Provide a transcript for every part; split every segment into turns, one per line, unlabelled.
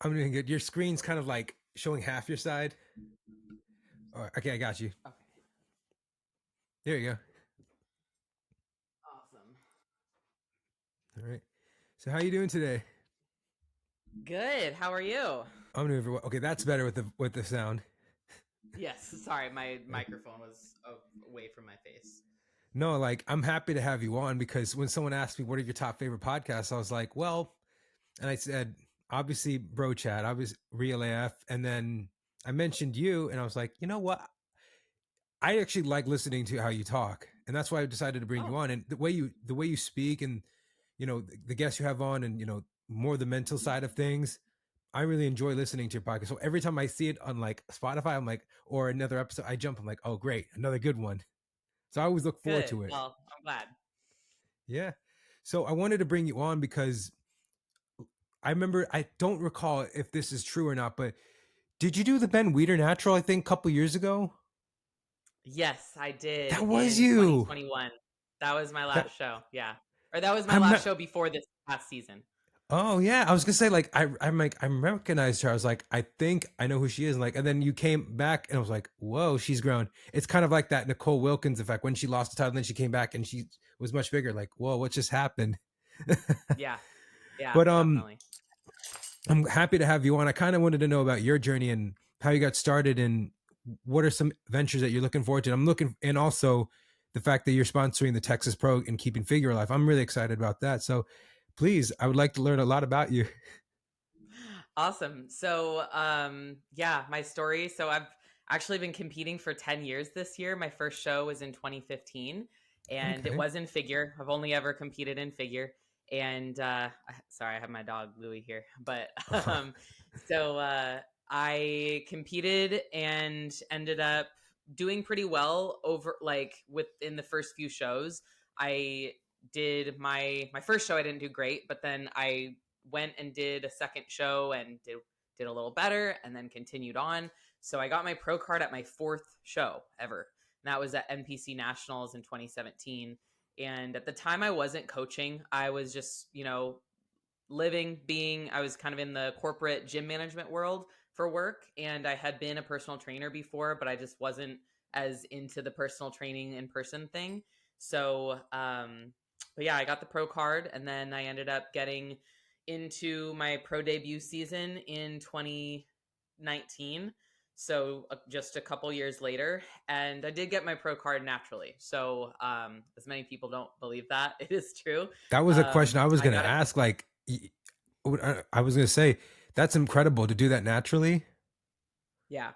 I'm doing good. Your screen's kind of like showing half your side. Oh, okay, I got you.
Okay.
There you go.
Awesome.
All right. So how you doing today?
Good. How are you?
I'm doing very well. Okay, that's better with the sound.
Yes. Sorry, my microphone was away from my face.
No, like I'm happy to have you on because when someone asked me what are your top favorite podcasts, I was like, well, and I said obviously Bro Chat, obviously Real AF, and then I mentioned you, and I was like, you know what? I actually like listening to how you talk, and that's why I decided to bring you
Oh,
on. And the way you speak, and the guests you have on, and more the mental side of things. I really enjoy listening to your podcast. So every time I see it on like Spotify, I'm like, or another episode, I jump. I'm like, oh great, another good one. So I always look forward
good.
to it.
Well, I'm glad.
Yeah. So I wanted to bring you on because I remember I don't recall if this is true or not, but did you do the Ben Weeder Natural? I think a couple years ago.
Yes, I did
That was
in
you.
2021. That was my
That
last show. Yeah. Or that was my
I'm
last
not.
show before this past season.
Oh yeah, I was gonna say like I'm like I recognized her. I was like I think I know who she is. And then you came back and I was like whoa, she's grown. It's kind of like that Nicole Wilkins effect when she lost the title, then she came back and she was much bigger. Like whoa, what just happened?
Yeah. Yeah,
But
definitely.
I'm happy to have you on. I kind of wanted to know about your journey and how you got started and what are some ventures that you're looking forward to. I'm looking, and also the fact that you're sponsoring the Texas Pro and keeping figure alive. I'm really excited about that. So please, I would like to learn a lot about you.
Awesome. So, yeah, my story. So I've actually been competing for 10 years this year. My first show was in 2015 and it
Okay.
was in figure. I've only ever competed in figure. And sorry, I have my dog Louie here. But I competed and ended up doing pretty well over like within the first few shows. I did my first show I didn't do great, but then I went and did a second show and did a little better and then continued on. So I got my pro card at my fourth show ever. And that was at NPC Nationals in 2017. And at the time I wasn't coaching. I was just, I was kind of in the corporate gym management world for work. And I had been a personal trainer before, but I just wasn't as into the personal training in person thing. So, but yeah, I got the pro card and then I ended up getting into my pro debut season in 2019. So just a couple years later, and I did get my pro card naturally. So as many people don't believe that, it is true.
That was a question I was
I
going to
got it.
ask. Like, I was going to say, that's incredible to do that naturally.
Yeah.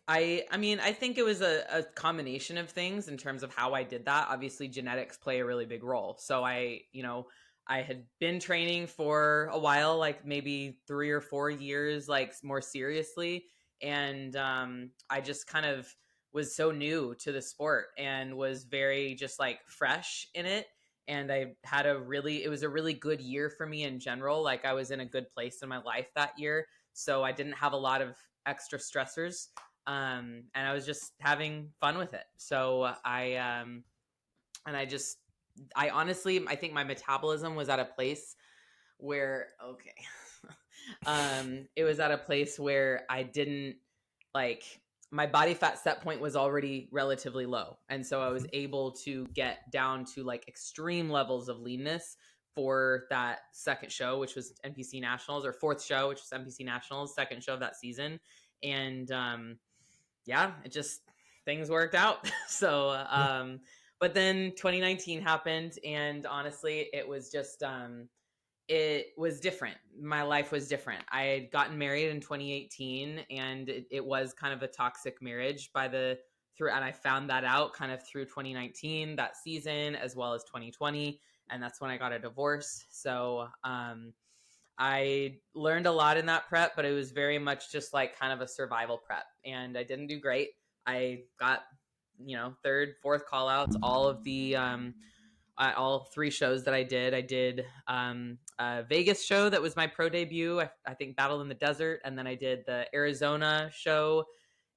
I mean, I think it was a combination of things in terms of how I did that. Obviously, genetics play a really big role. So I had been training for a while, like maybe 3 or 4 years, like more seriously. And I just kind of was so new to the sport and was very just like fresh in it. And it was a really good year for me in general. Like I was in a good place in my life that year. So I didn't have a lot of extra stressors, and I was just having fun with it. So and I honestly, I think my metabolism was at a place where, okay, it was at a place where I didn't like, my body fat set point was already relatively low. And so I was
Mhm.
able to get down to like extreme levels of leanness for that second show, which was NPC Nationals, or fourth show, which was NPC Nationals, second show of that season. And yeah, it just, things worked out. So,
Yeah.
but then 2019 happened, and honestly, it was different. My life was different. I had gotten married in 2018, and it was kind of a toxic marriage and I found that out kind of through 2019, that season, as well as 2020. And that's when I got a divorce. So, I learned a lot in that prep, but it was very much just like kind of a survival prep. And I didn't do great. I got, third, fourth call outs, all three shows that I did. I did a Vegas show that was my pro debut. I think Battle in the Desert. And then I did the Arizona show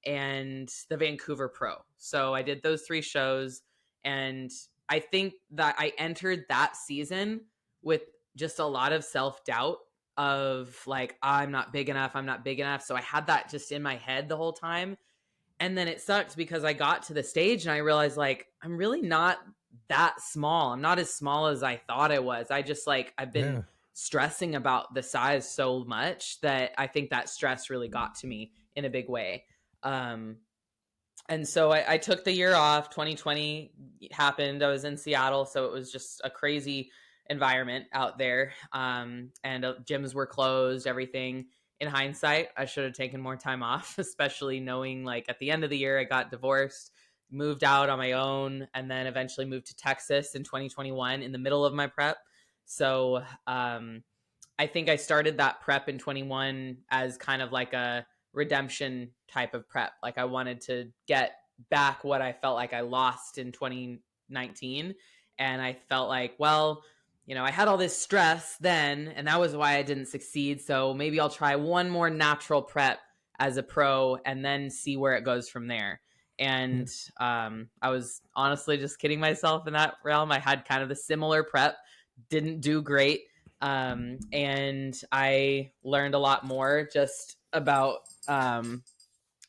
and the Vancouver Pro. So I did those three shows. And I think that I entered that season with just a lot of self doubt. of like, I'm not big enough, I'm not big enough. So I had that just in my head the whole time. And then it sucked because I got to the stage and I realized like I'm really not that small. I'm not as small as I thought I was. I just like I've been
Yeah.
stressing about the size so much that I think that stress really got to me in a big way. Um, and so I took the year off. 2020 happened. I was in Seattle, so it was just a crazy environment out there. And gyms were closed, everything. In hindsight, I should have taken more time off, especially knowing like at the end of the year, I got divorced, moved out on my own, and then eventually moved to Texas in 2021 in the middle of my prep. So I think I started that prep in 21 as kind of like a redemption type of prep. Like I wanted to get back what I felt like I lost in 2019. And I felt like, well, I had all this stress then, and that was why I didn't succeed. So maybe I'll try one more natural prep as a pro and then see where it goes from there.
Yeah.
And I was honestly just kidding myself in that realm. I had kind of the similar prep, didn't do great, and I learned a lot more just about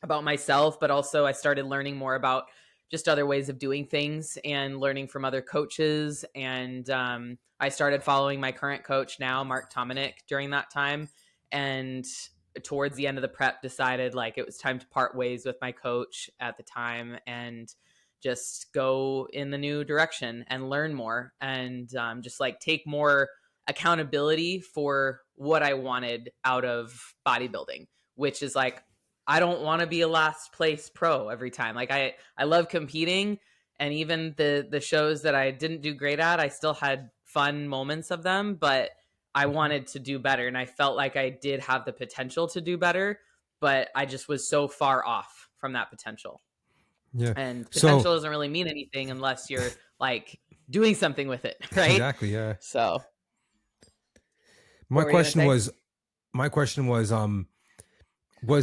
myself, but also I started learning more about just other ways of doing things and learning from other coaches. And I started following my current coach now, Mark Tominick, during that time. And towards the end of the prep, decided like it was time to part ways with my coach at the time and just go in the new direction and learn more and just like take more accountability for what I wanted out of bodybuilding, which is like I don't want to be a last place pro every time. Like I love competing, and even the shows that I didn't do great at, I still had fun moments of them, but I wanted to do better and I felt like I did have the potential to do better, but I just was so far off from that potential.
Yeah.
And
So
potential doesn't really mean anything unless you're like doing something with it, right?
exactly, yeah.
So,
My
what were you going to
question
say?
was my question was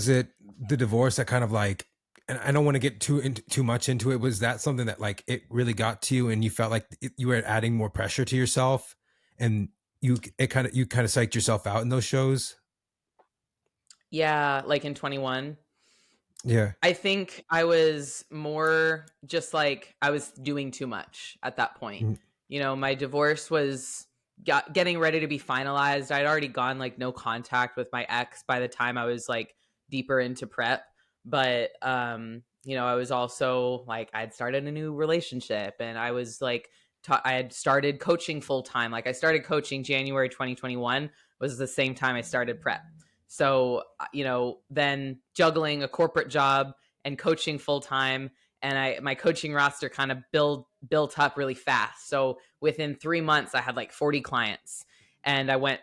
it the divorce that kind of like, and I don't want to get too much into it, was that something that like it really got to you and you felt like you were adding more pressure to yourself and you kind of psyched yourself out in those shows?
Yeah, like in 21.
Yeah.
I think I was more just like I was doing too much at that point.
Mm.
My divorce was getting ready to be finalized. I'd already gone like no contact with my ex by the time I was like deeper into prep. But I was also like I'd started a new relationship and I was like I had started coaching full time. Like I started coaching January 2021 was the same time I started prep. So, then juggling a corporate job and coaching full time, and my coaching roster kind of built up really fast. So within 3 months, I had like 40 clients, and I went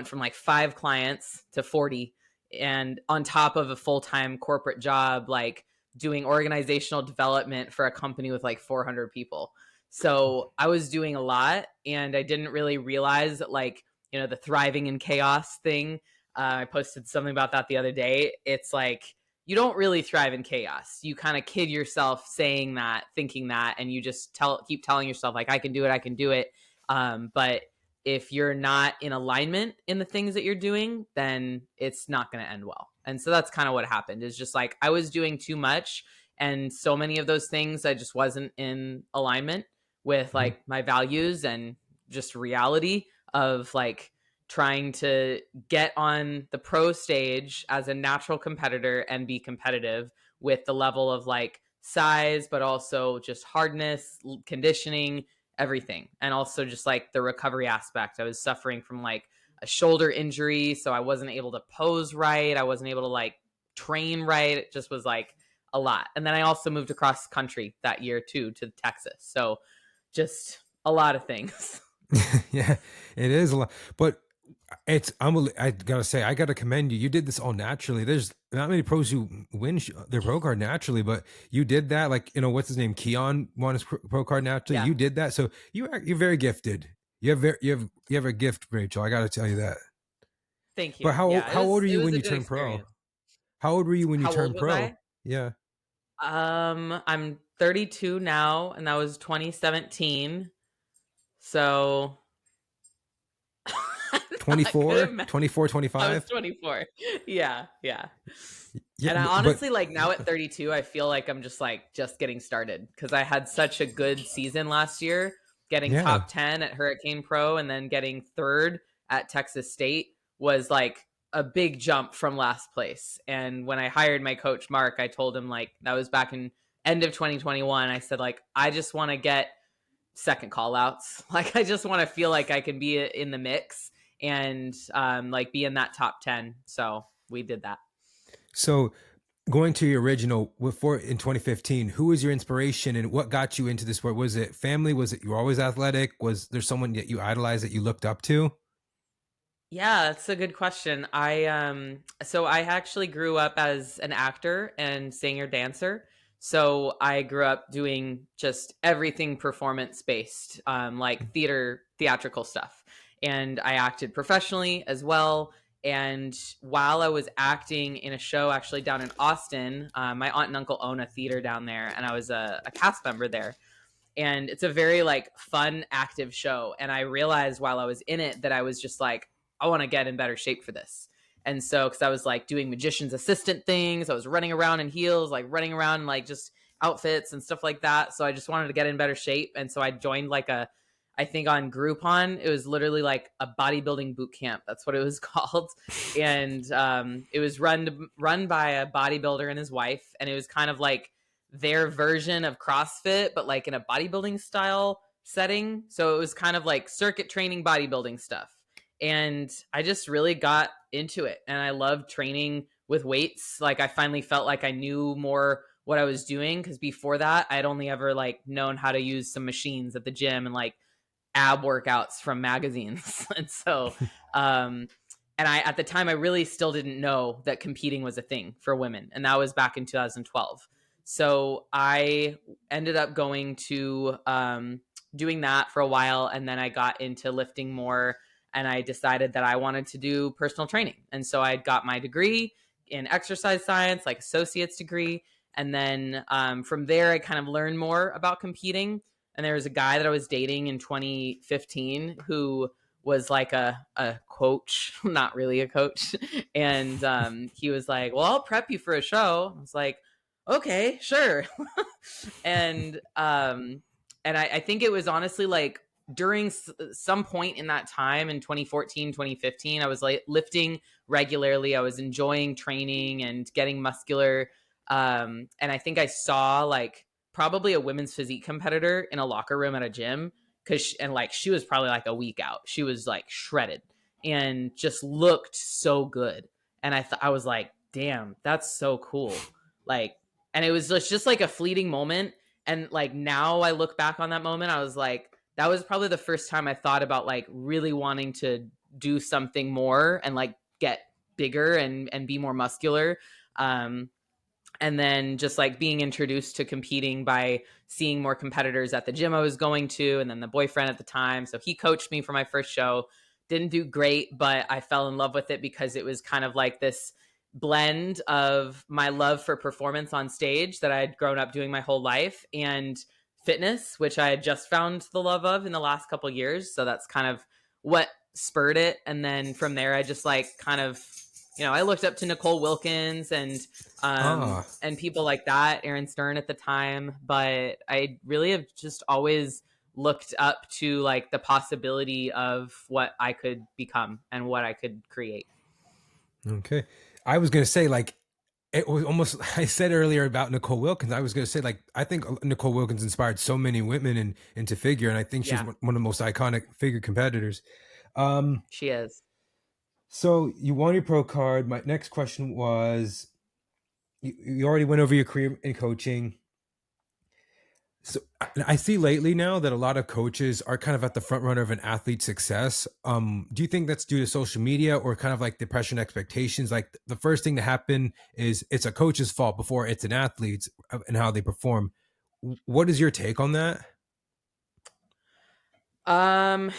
from like 5 clients to 40, and on top of a full time corporate job, like doing organizational development for a company with like 400 people. So I was doing a lot, and I didn't really realize that like the thriving in chaos thing. I posted something about that the other day. It's like you don't really thrive in chaos. You kind of kid yourself saying that, thinking that, and you just keep telling yourself like I can do it, I can do it. But if you're not in alignment in the things that you're doing, then it's not going to end well. And so that's kind of what happened. Is just like I was doing too much, and so many of those things I just wasn't in alignment with
Mhm.
like my values and just reality of like trying to get on the pro stage as a natural competitor and be competitive with the level of like size, but also just hardness, conditioning, everything. And also just like the recovery aspect. I was suffering from like a shoulder injury. So I wasn't able to pose right. I wasn't able to like train right. It just was like a lot. And then I also moved across country that year too to Texas. So just a lot of things.
Yeah, it is a lot, but I gotta say, I gotta commend you. You did this all naturally. There's not many pros who win their pro card naturally, but you did that. Like, what's his name? Keon won his pro card naturally.
Yeah.
You did that. So you're very gifted. You have a gift, Rachel. I gotta tell you that.
Thank
But
you. Yeah,
how old are
it
you
was
when
a
you
good
turned pro?
experience.
How old were you when you
How old
turned
was
pro?
I?
Yeah.
I'm 32 now, and that was 2017. So I could
24,
imagine.
24,
I was
25.
24. Yeah, yeah.
Yeah,
And I
but
honestly, like, now at 32, I feel like I'm just like just getting started because I had such a good season last year, getting
yeah.
top 10 at Hurricane Pro and then getting third at Texas State was like a big jump from last place. And when I hired my coach Mark, I told him, like, that was back in end of 2021. I said, like, I just want to get second call outs. Like, I just want to feel like I can be in the mix and like be in that top 10. So we did that.
So going to your original before in 2015, who was your inspiration and what got you into this sport? Was it family? Was it you were always athletic? Was there someone that you idolized that you looked up to?
Yeah, that's a good question. So I actually grew up as an actor and singer dancer. So I grew up doing just everything performance based, like theatrical stuff. And I acted professionally as well. And while I was acting in a show actually down in Austin, my aunt and uncle own a theater down there, and I was a cast member there. And it's a very like fun, active show. And I realized while I was in it that I was just like, I want to get in better shape for this. And so, because I was like doing magician's assistant things, I was running around in heels, like running around in, like, just outfits and stuff like that. So I just wanted to get in better shape. And so I joined like I think on Groupon, it was literally like a bodybuilding boot camp. That's what it was called. And it was run by a bodybuilder and his wife. And it was kind of like their version of CrossFit, but like in a bodybuilding style setting. So it was kind of like circuit training bodybuilding stuff. And I just really got into it. And I loved training with weights. Like, I finally felt like I knew more what I was doing, because before that I'd only ever like known how to use some machines at the gym and like ab workouts from magazines. And so and I at the time I really still didn't know that competing was a thing for women, and that was back in 2012. So I ended up going to doing that for a while, and then I got into lifting more, and I decided that I wanted to do personal training. And so I got my degree in exercise science, like associate's degree. And then from there, I kind of learned more about competing. And there was a guy that I was dating in 2015 who was like a coach, not really a coach. And he was like, well, I'll prep you for a show. I was like, okay, sure. and I think it was honestly like during some point in that time in 2014, 2015, I was like lifting regularly. I was enjoying training and getting muscular. And I think I saw like probably a women's physique competitor in a locker room at a gym, and like she was probably like a week out. She was like shredded and just looked so good. And I was like, damn, that's so cool. Like, and it was just like a fleeting moment. And like now I look back on that moment, I was like, that was probably the first time I thought about like really wanting to do something more and like get bigger and be more muscular. And then just like being introduced to competing by seeing more competitors at the gym I was going to, and then the boyfriend at the time, so he coached me for my first show. Didn't do great, but I fell in love with it because it was kind of like this blend of my love for performance on stage that I had grown up doing my whole life, and fitness, which I had just found the love of in the last couple of years. So that's kind of what spurred it. And then from there, I just like kind of, I looked up to Nicole Wilkins and people like that, Aaron Stern at the time. But I really have just always looked up to like the possibility of what I could become and what I could create.
Okay. I was going to say, like, it was almost, I said earlier about Nicole Wilkins. I was going to say, like, I think Nicole Wilkins inspired so many women into figure, and I think she's
Yeah,
one of the most iconic figure competitors.
she is.
So you won your pro card. My next question was, you already went over your career in coaching. So I see lately now that a lot of coaches are kind of at the front runner of an athlete's success. Do you think that's due to social media or kind of like the pressure and expectations? Like the first thing to happen is it's a coach's fault before it's an athlete's and how they perform. What is your take on that?
Um,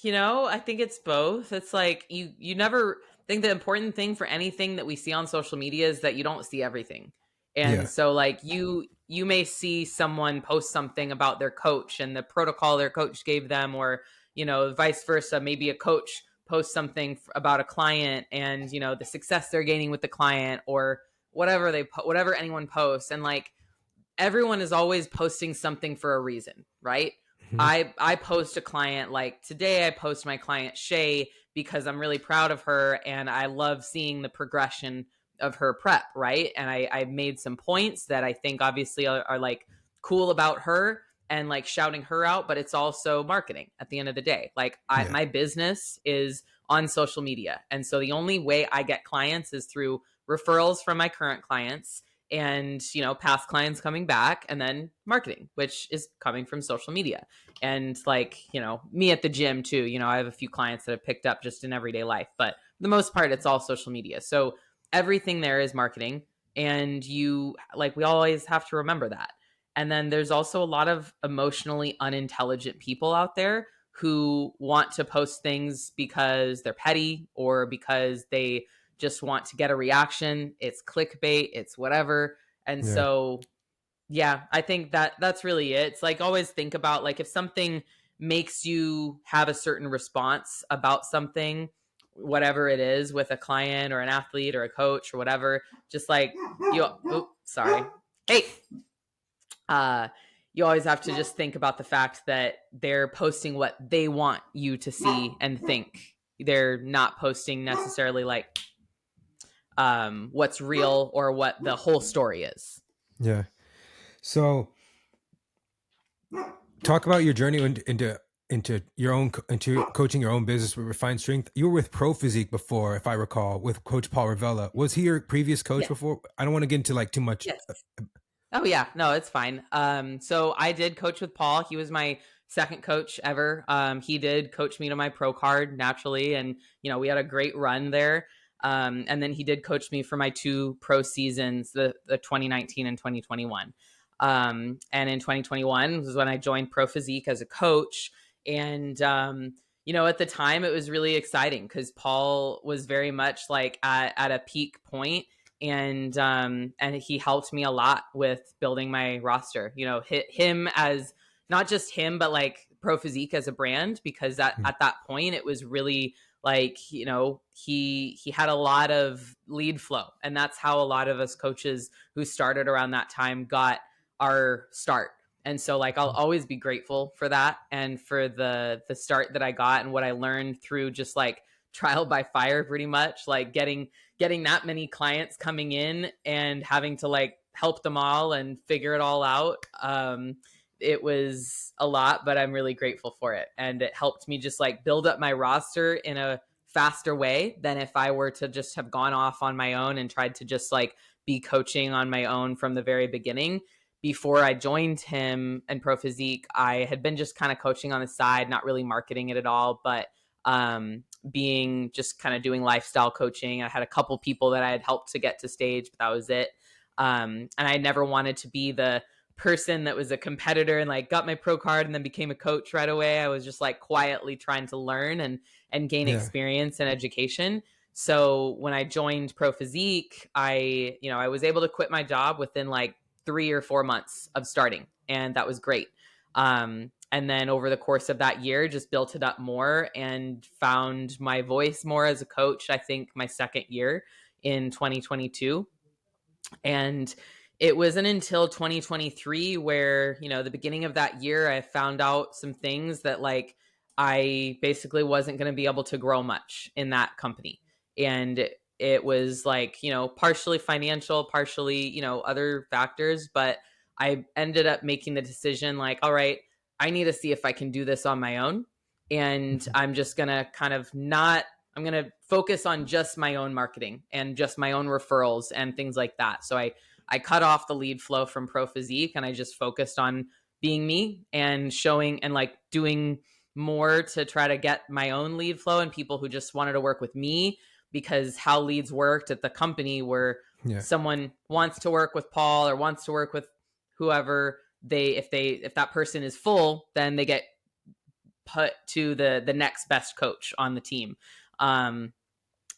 I think it's both. It's like you never think the important thing for anything that we see on social media is that you don't see everything. And
Yeah.
so like you may see someone post something about their coach and the protocol their coach gave them, or vice versa, maybe a coach post something about a client and, you know, the success they're gaining with the client or whatever whatever anyone posts. And like, everyone is always posting something for a reason, right?
Mm-hmm.
I post a client, like today I post my client Shay because I'm really proud of her and I love seeing the progression of her prep, right? And I made some points that I think obviously are like cool about her and like shouting her out, but it's also marketing at the end of the day. Like
Yeah.
my business is on social media. And so the only way I get clients is through referrals from my current clients and, you know, past clients coming back, and then marketing, which is coming from social media. And like, you know, me at the gym too, you know, I have a few clients that have picked up just in everyday life, but for the most part it's all social media. So everything there is marketing, and you like, we always have to remember that. And then there's also a lot of emotionally unintelligent people out there who want to post things because they're petty or because they just want to get a reaction. It's clickbait, it's whatever. And
Yeah.
so, yeah, I think that that's really it. It's like, always think about like, if something makes you have a certain response about something, whatever it is, with a client or an athlete or a coach or whatever, just like sorry. Hey, uh, you always have to just think about the fact that they're posting what they want you to see and think. They're not posting necessarily like what's real or what the whole story is.
Yeah. So talk about your journey into your own into coaching your own business with Refined Strength. You were with Pro Physique before, if I recall, with Coach Paul Ravella. Was he your previous coach
Yeah.
before? I don't want to get into like too much.
Yes. Oh yeah, no, it's fine. So I did coach with Paul. He was my second coach ever. He did coach me to my pro card naturally, and you know, we had a great run there. And then he did coach me for my two pro seasons, the 2019 and 2021. And in 2021 was when I joined Pro Physique as a coach. And you know, at the time it was really exciting because Paul was very much like at a peak point, and he helped me a lot with building my roster. You know, him as not just him, but like Pro Physique as a brand, because at that point it was really like, you know, he had a lot of lead flow, and that's how a lot of us coaches who started around that time got our start. And so like, I'll always be grateful for that and for the start that I got and what I learned through just like trial by fire, pretty much, like getting that many clients coming in and having to like help them all and figure it all out. It was a lot, but I'm really grateful for it. And it helped me just like build up my roster in a faster way than if I were to just have gone off on my own and tried to just like be coaching on my own from the very beginning. Before I joined him and Pro Physique, I had been just kind of coaching on the side, not really marketing it at all, but being just kind of doing lifestyle coaching. I had a couple people that I had helped to get to stage, but that was it. And I never wanted to be the person that was a competitor and like got my pro card and then became a coach right away. I was just like quietly trying to learn and gain experience and education. So when I joined Pro Physique, I was able to quit my job within like 3 or 4 months of starting, and that was great. And then over the course of that year, just built it up more and found my voice more as a coach, I think my second year in 2022. And it wasn't until 2023 where, you know, the beginning of that year, I found out some things that like I basically wasn't going to be able to grow much in that company. And it was like, you know, partially financial, partially, you know, other factors. But I ended up making the decision like, all right, I need to see if I can do this on my own. And I'm just going to I'm going to focus on just my own marketing and just my own referrals and things like that. So I cut off the lead flow from Pro Physique and I just focused on being me and showing and like doing more to try to get my own lead flow and people who just wanted to work with me, because how leads worked at the company where someone wants to work with Paul or wants to work with whoever, if that person is full, then they get put to the next best coach on the team.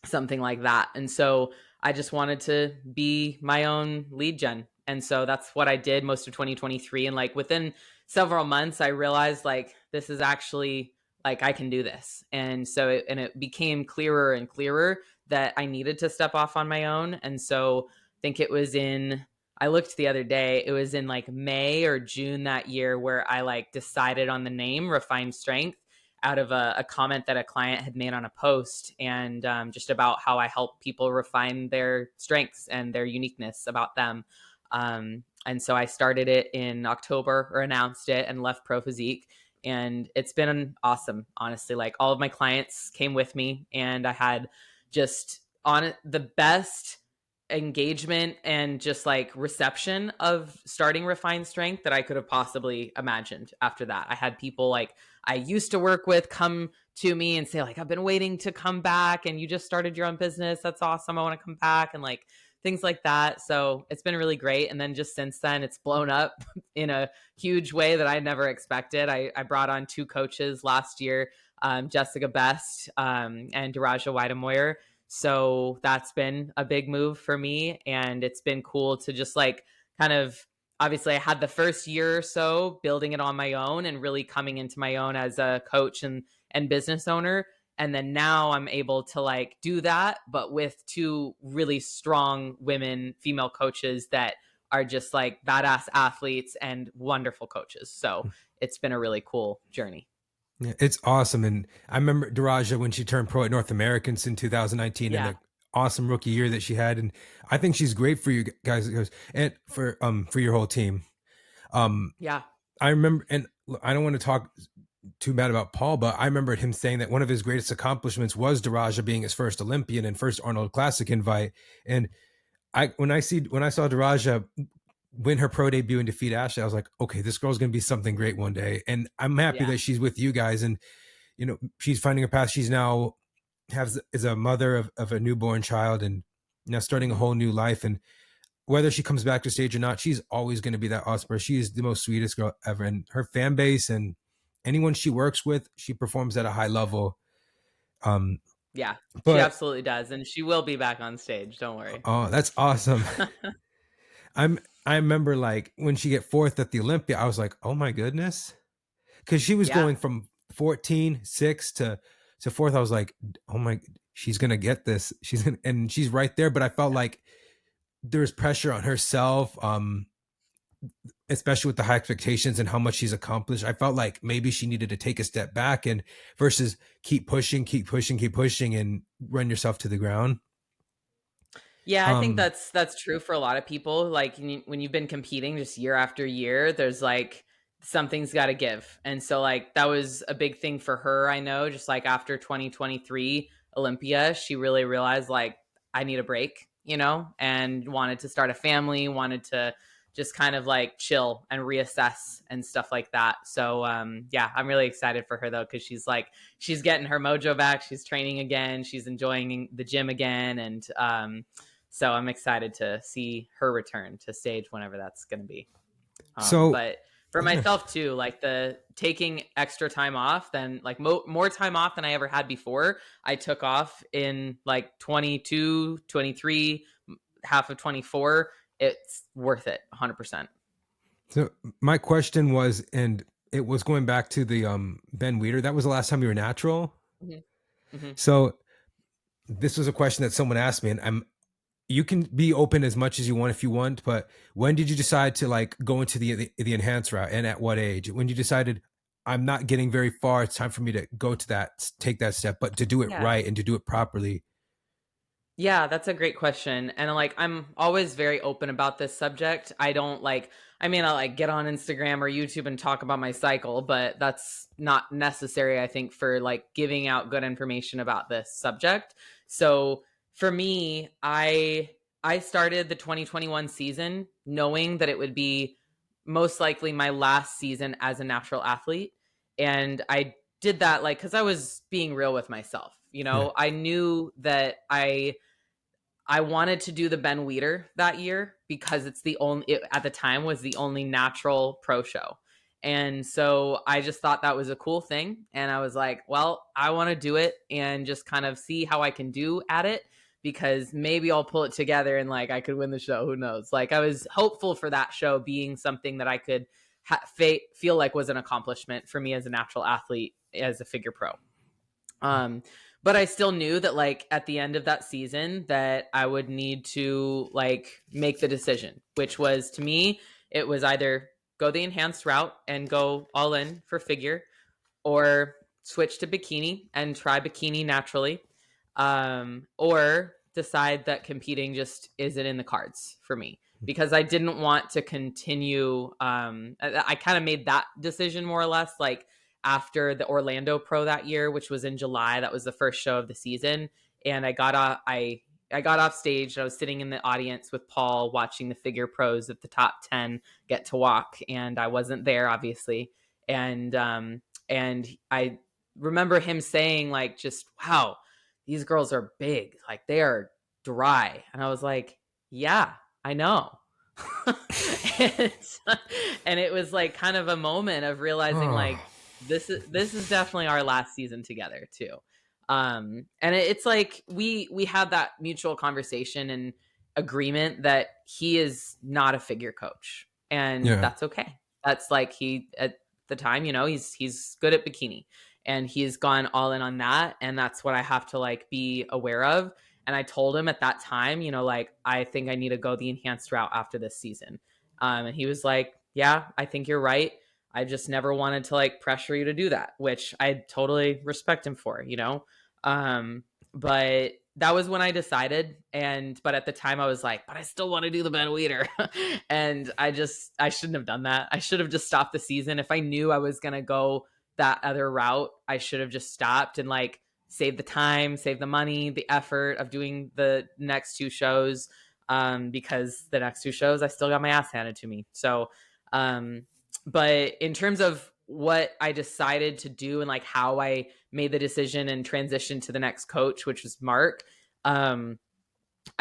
Something like that. And so I just wanted to be my own lead gen. And so that's what I did most of 2023. And like within several months, I realized like this is actually like I can do this. And so it became clearer and clearer that I needed to step off on my own. And so I think it was in, I looked the other day, it was in like May or June that year where I like decided on the name Refined Strength out of a comment that a client had made on a post, and just about how I help people refine their strengths and their uniqueness about them. And so I started it in October, or announced it, and left Pro Physique. And it's been awesome, honestly. Like all of my clients came with me, and I had just on it the best engagement and just like reception of starting Refined Strength that I could have possibly imagined after that. I had people like I used to work with come to me and say like, I've been waiting to come back and you just started your own business. That's awesome. I want to come back, and like things like that. So it's been really great. And then just since then it's blown up in a huge way that I never expected. I brought on 2 coaches last year, Jessica Best and Daraja Weidemoyer. So that's been a big move for me. And it's been cool to just like kind of, obviously I had the first year or so building it on my own and really coming into my own as a coach and business owner. And then now I'm able to like do that, but with 2 really strong women, female coaches that are just like badass athletes and wonderful coaches. So it's been a really cool journey.
Yeah, it's awesome. And I remember Daraja when she turned pro at North Americans in 2019, and
Yeah.
the awesome rookie year that she had. And I think she's great for you guys and for your whole team. Um,
Yeah.
I remember, and I don't want to talk too bad about Paul, but I remember him saying that one of his greatest accomplishments was Daraja being his first Olympian and first Arnold Classic invite. And when I saw Daraja win her pro debut and defeat Ashley, I was like, okay, this girl's gonna be something great one day. And I'm happy
Yeah.
that she's with you guys, and she's finding a path. She's now is a mother of a newborn child, and now starting a
Mm-hmm.
whole new life. And whether she comes back to stage or not, she's always going to be that awesome. She is the most sweetest girl ever, and her fan base and anyone she works with, she performs at a high level. Um,
Yeah. She
but
absolutely does. And she will be back on stage. Don't worry.
oh, that's awesome. I remember like when she get 4th at the Olympia, I was like, oh my goodness, because she was
Yeah.
going from 14, 6 to 4th. I was like, oh my, she's gonna get this. And she's right there. But I felt like there's pressure on herself, especially with the high expectations and how much she's accomplished. I felt like maybe she needed to take a step back and versus keep pushing, and run yourself to the ground.
Yeah, I think
Um,
that's true for a lot of people. Like when you've been competing just year after year, there's like something's got to give. And so like that was a big thing for her, I know, just like after 2023 Olympia, she really realized like I need a break, and wanted to start a family, wanted to just kind of like chill and reassess and stuff like that. So yeah, I'm really excited for her though, cuz she's getting her mojo back, she's training again, she's enjoying the gym again, and so I'm excited to see her return to stage whenever that's going to be.
so
But for
yeah.
myself too, like the taking extra time off than like more time off than I ever had before. I took off in like 22, 23, half of 24. It's worth it 100%.
So my question was, and it was going back to the Ben Weeder. That was the last time you were natural.
Mm-hmm. Mm-hmm.
So this was a question that someone asked me, and you can be open as much as you want if you want, but when did you decide to like go into the enhanced route, and at what age? When you decided I'm not getting very far, it's time for me to go to take that step, but to do it
Yeah.
right and to do it properly.
Yeah, that's a great question. And like I'm always very open about this subject. I don't like I mean I like get on Instagram or YouTube and talk about my cycle, but that's not necessary I think for like giving out good information about this subject. So for me, I started the 2021 season knowing that it would be most likely my last season as a natural athlete, and I did that like cuz I was being real with myself.
Yeah.
I knew that I wanted to do the Ben Weeder that year because it at the time was the only natural pro show. And so I just thought that was a cool thing. And I was like, well, I want to do it and just kind of see how I can do at it, because maybe I'll pull it together and like I could win the show. Who knows? Like I was hopeful for that show being something that I could feel like was an accomplishment for me as a natural athlete as a figure pro. But I still knew that like at the end of that season that I would need to like make the decision, which was to me, it was either go the enhanced route and go all in for figure, or switch to bikini and try bikini naturally, or decide that competing just isn't in the cards for me because I didn't want to continue. I kind of made that decision more or less like after the Orlando Pro that year, which was in July. That was the first show of the season, and I got off. I got off stage. I was sitting in the audience with Paul watching the figure pros of the top 10 get to walk, and I wasn't there obviously. And I remember him saying like, just, wow, these girls are big, like they are dry. And I was like, yeah, I know. and, and it was like kind of a moment of realizing like this is definitely our last season together too. And it's like we had that mutual conversation and agreement that he is not a figure coach, and
Yeah.
that's okay. That's like he at the time, he's good at bikini, and he's gone all in on that, and that's what I have to like be aware of. And I told him at that time, like I think I need to go the enhanced route after this season. And he was like, yeah, I think you're right. I just never wanted to like pressure you to do that, which I totally respect him for. Um, but that was when I decided. But at the time I was like, but I still want to do the Ben Weeder. And I shouldn't have done that. I should have just stopped the season. If I knew I was going to go that other route, I should have just stopped and like save the time, save the money, the effort of doing the next two shows. Because the next two shows, I still got my ass handed to me. So, but in terms of what I decided to do and like how I made the decision and transitioned to the next coach, which was Mark, I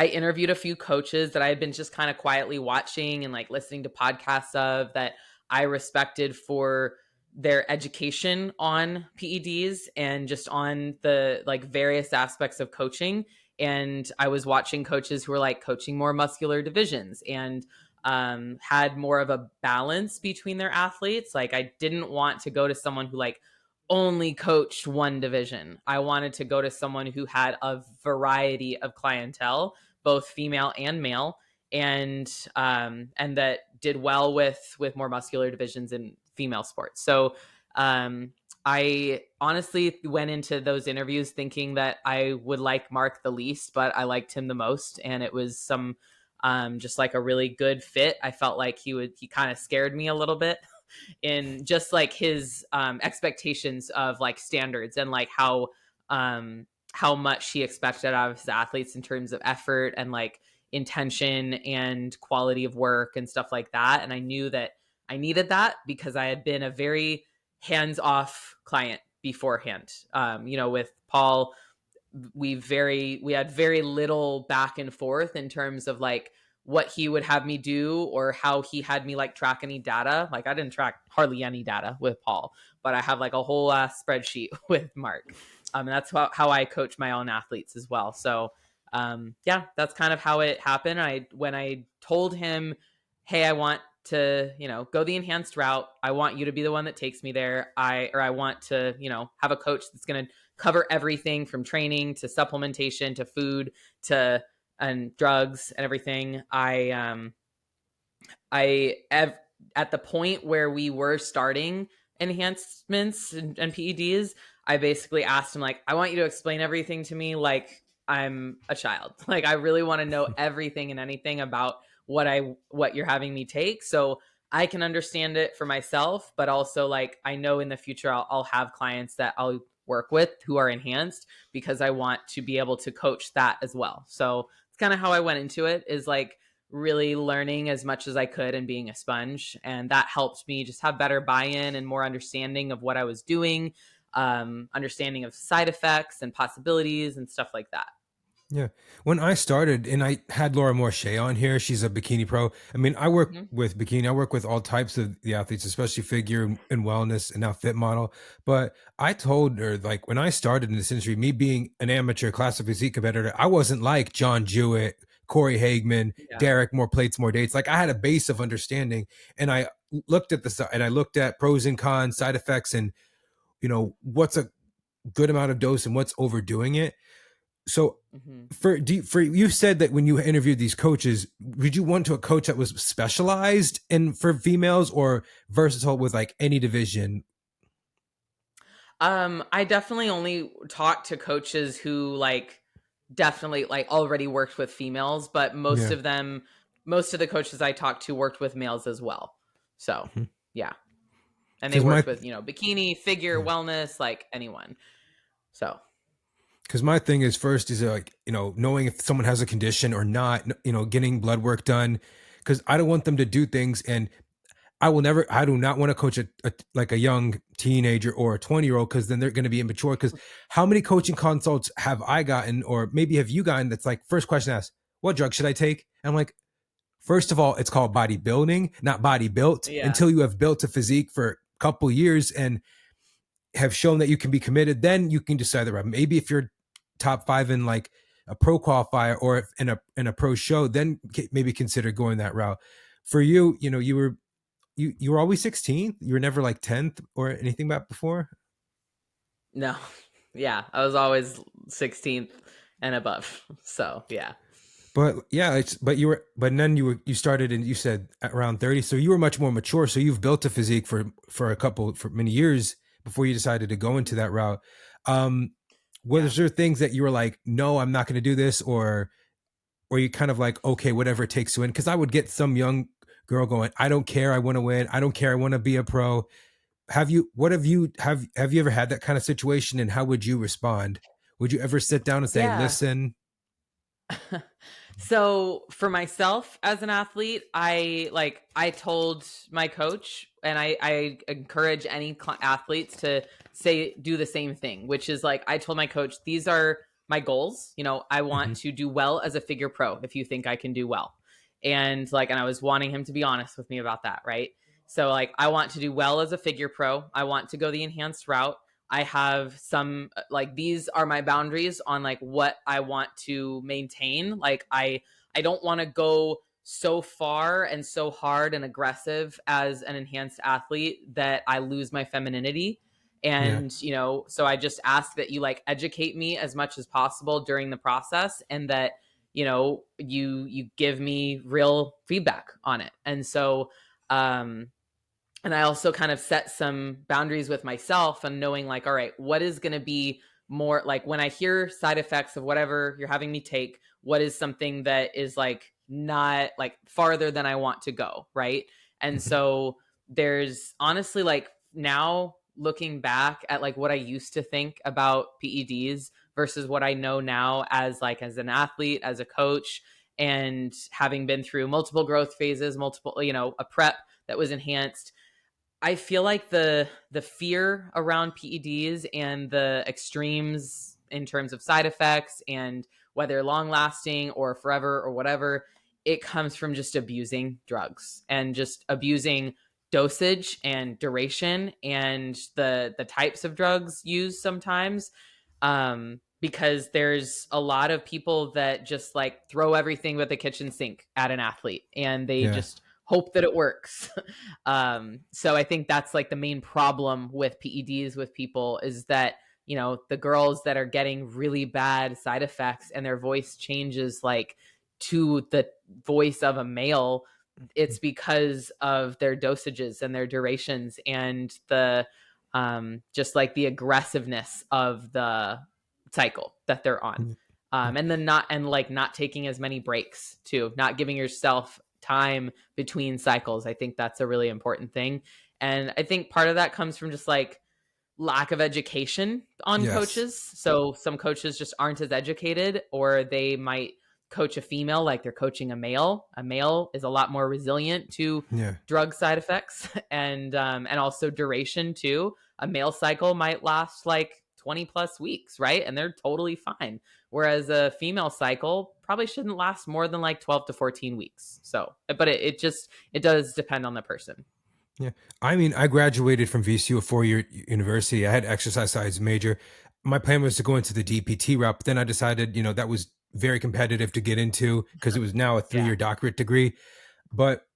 interviewed a few coaches that I had been just kind of quietly watching and like listening to podcasts of that I respected for their education on PEDs and just on the like various aspects of coaching. And I was watching coaches who were like coaching more muscular divisions and had more of a balance between their athletes. Like I didn't want to go to someone who like only coached one division. I wanted to go to someone who had a variety of clientele, both female and male, and that did well with more muscular divisions in female sports. So I honestly went into those interviews thinking that I would like Mark the least, but I liked him the most, and it was some just like a really good fit. I felt like he kind of scared me a little bit in just like his expectations of like standards and like how much he expected out of his athletes in terms of effort and like intention and quality of work and stuff like that. And I knew that I needed that because I had been a very hands-off client beforehand. With Paul, we had very little back and forth in terms of like what he would have me do or how he had me like track any data. Like I didn't track hardly any data with Paul, but I have like a whole spreadsheet with Mark. And that's how I coach my own athletes as well. So yeah, that's kind of how it happened. When I told him, hey, I want to, go the enhanced route. I want you to be the one that takes me there. I want to, have a coach that's going to cover everything from training to supplementation to food to and drugs and everything. At the point where we were starting enhancements and PEDs, I basically asked him like, I want you to explain everything to me like I'm a child. Like I really want to know everything and anything about what you're having me take, so I can understand it for myself, but also like I know in the future I'll have clients that I'll work with who are enhanced because I want to be able to coach that as well. So it's kind of how I went into it, is like really learning as much as I could and being a sponge. And that helped me just have better buy-in and more understanding of what I was doing, understanding of side effects and possibilities and stuff like that.
Yeah. When I started, and I had Laura Morche on here, she's a bikini pro. I mean, I work
Mm-hmm.
with bikini, I work with all types of the athletes, especially figure and wellness and now fit model. But I told her, like, when I started in this industry, me being an amateur classic physique competitor, I wasn't like John Jewett, Corey Hagman,
Yeah.
Derek, more plates, more dates. Like, I had a base of understanding. And I looked at and I looked at pros and cons, side effects, and what's a good amount of dose and what's overdoing it. So
Mhm.
for you said that when you interviewed these coaches, would you want to a coach that was specialized in for females or versatile with like any division?
I definitely only talked to coaches who definitely already worked with females, but
Yeah.
most of the coaches I talked to worked with males as well. So, yeah. And they
Because my
worked with, bikini, figure, wellness, like anyone. So,
because my thing is first is like knowing if someone has a condition or not, getting blood work done, because I don't want them to do things. And I do not want to coach like a young teenager or a 20-year-old, because then they're going to be immature. Because how many coaching consults have I gotten, or maybe have you gotten, that's like first question asked, what drug should I take? And I'm like, first of all, it's called bodybuilding, not body built.
yeah.
Until you have built a physique for a couple years and have shown that you can be committed, then you can decide the route. Maybe if you're top 5 in like a pro qualifier or if in a pro show, then maybe consider going that route. For you, you were always 16th. You were never like 10th or anything about before.
No. Yeah, I was always 16th and above. So, yeah.
But yeah, but then you started and you said at around 30. So you were much more mature. So you've built a physique for many years before you decided to go into that route.
Yeah.
Was there things that you were like, no, I'm not going to do this, or you kind of like, okay, whatever it takes to win? Because I would get some young girl going, I don't care, I want to win, I don't care, I want to be a pro. Have you ever had that kind of situation, and how would you respond? Would you ever sit down and say,
Yeah.
listen?
So for myself as an athlete, I told my coach, and I encourage any athletes to do the same thing, which is like I told my coach, these are my goals. I want
Mhm.
to do well as a figure pro. If you think I can do well, and I was wanting him to be honest with me about that, right? So I want to do well as a figure pro. I want to go the enhanced route. I have some these are my boundaries on what I want to maintain. I don't want to go so far and so hard and aggressive as an enhanced athlete that I lose my femininity.
Yeah.
And so I just ask that you educate me as much as possible during the process, and that you give me real feedback on it. And so um and I also kind of set some boundaries with myself and knowing all right, what is going to be more when I hear side effects of whatever you're having me take, what is something that is not farther than I want to go, right? And
Mhm.
so there's honestly now looking back at what I used to think about PEDs versus what I know now as an athlete, as a coach, and having been through multiple growth phases, multiple, a prep that was enhanced. I feel like the fear around PEDs and the extremes in terms of side effects and whether long lasting or forever or whatever, it comes from just abusing drugs and just abusing dosage and duration and the types of drugs used sometimes. Because there's a lot of people that just throw everything but the kitchen sink at an athlete, and they
Yeah.
just hope that it works. So I think that's the main problem with PEDs with people is that the girls that are getting really bad side effects and their voice changes to the voice of a male, it's because of their dosages and their durations and the just the aggressiveness of the cycle that they're on.
Mhm.
And then not taking as many breaks too, not giving yourself time between cycles. I think that's a really important thing. And I think part of that comes from just lack of education on
Yes.
coaches. So some coaches just aren't as educated, or they might coach a female like they're coaching a male. A male is a lot more resilient to
Yeah.
drug side effects and also duration too. A male cycle might last 20 plus weeks, right? And they're totally fine. Whereas a female cycle probably shouldn't last more than 12 to 14 weeks. So, but it does depend on the person.
Yeah. I mean, I graduated from VCU, a 4-year university. I had exercise science major. My plan was to go into the DPT route, but then I decided, that was very competitive to get into because it was now a
Yeah.
3-year doctorate degree. But,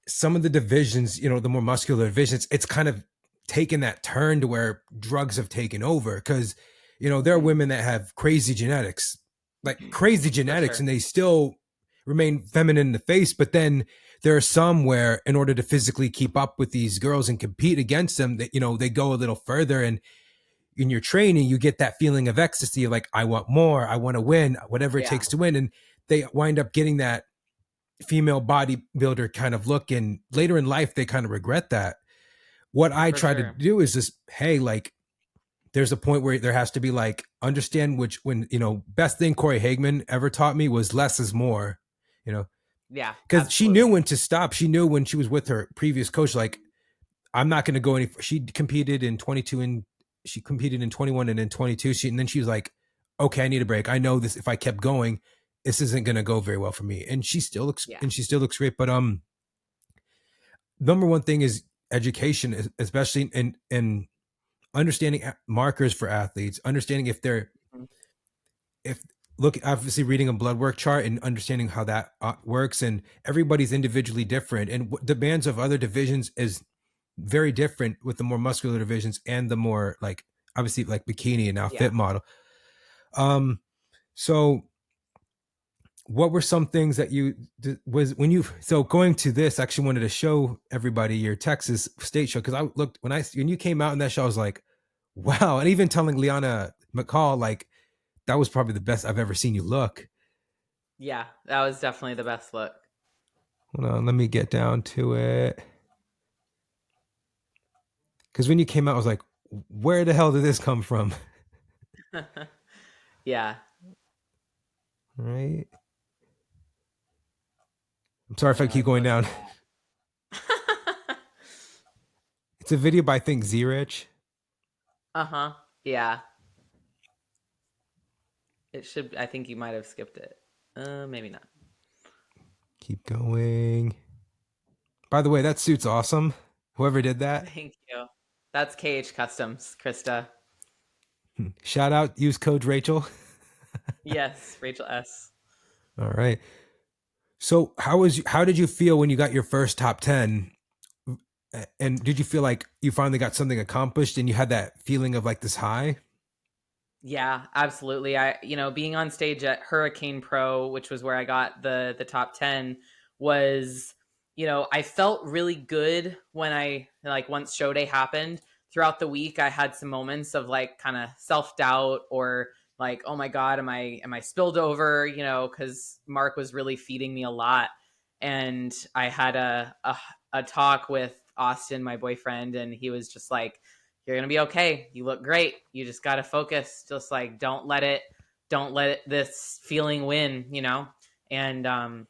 some of the divisions, the more muscular divisions, it's kind of taken that turn to where drugs have taken over. Because, there are
Mhm.
women that have crazy genetics, like crazy
For
genetics,
sure.
and they still remain feminine in the face. But then there are some where, in order to physically keep up with these girls and compete against them, that, they go a little further. And in your training, you get that feeling of ecstasy, like, I want more, I want to win, whatever it
Yeah,
takes to win. And they wind up getting that female bodybuilder kind of look. And later in life, they kind of regret that. What I
for
try to
sure.
do is just, hey, like, there's a point where there has to be, like, understand which, when, best thing Corey Hageman ever taught me was less is more, you know,
Yeah,
because she knew
absolutely.
when to stop. She knew when she was with her previous coach, like, I'm not going to go any. She competed in 22 and she competed in 21 and in 22. And then she was like, okay, I need a break. I know this. If I kept going, this isn't going to go very well for me. And
Yeah,
she still looks great. But number one thing is education, especially in understanding markers for athletes, understanding if they're,
mhm,
if look, obviously reading a blood work chart and understanding how that works. And everybody's individually different. And demands of other divisions is very different with the more muscular divisions and the more, like, obviously, like bikini and now
yeah.
fit model. Um, so what were some things that you was when you, so going to this, I actually wanted to show everybody your Texas state show. Cause I looked when you came out in that show, I was like, wow. And even telling Liana McCall, like, that was probably the best I've ever seen you look.
Yeah, that was definitely the best look.
Hold on, let me get down to it. Cause when you came out, I was like, where the hell did this come from?
Yeah.
Right. I'm sorry if I
Yeah,
keep
let's
going
look
down.
for that.
It's a video by, I think, Z-Rich.
Uh-huh. Yeah. It should, I think you might have skipped it. Maybe not.
Keep going. By the way, that suit's awesome. Whoever did that.
Thank you. That's KH Customs, Krista.
Shout out, use code Rachel.
Yes, Rachel S.
All right. So how did you feel when you got your first top 10? And did you feel like you finally got something accomplished and you had that feeling of, like, this high?
Yeah, absolutely. Being on stage at Hurricane Pro, which was where I got the top 10, was, I felt really good when I, like, once show day happened. Throughout the week, I had some moments of, like, kind of self-doubt, or like, oh my god, am I spilled over, cuz Mark was really feeding me a lot. And I had a talk with Austin, my boyfriend, and he was just like, you're gonna be okay. You look great. You just gotta focus. Just, like, don't let this feeling win. And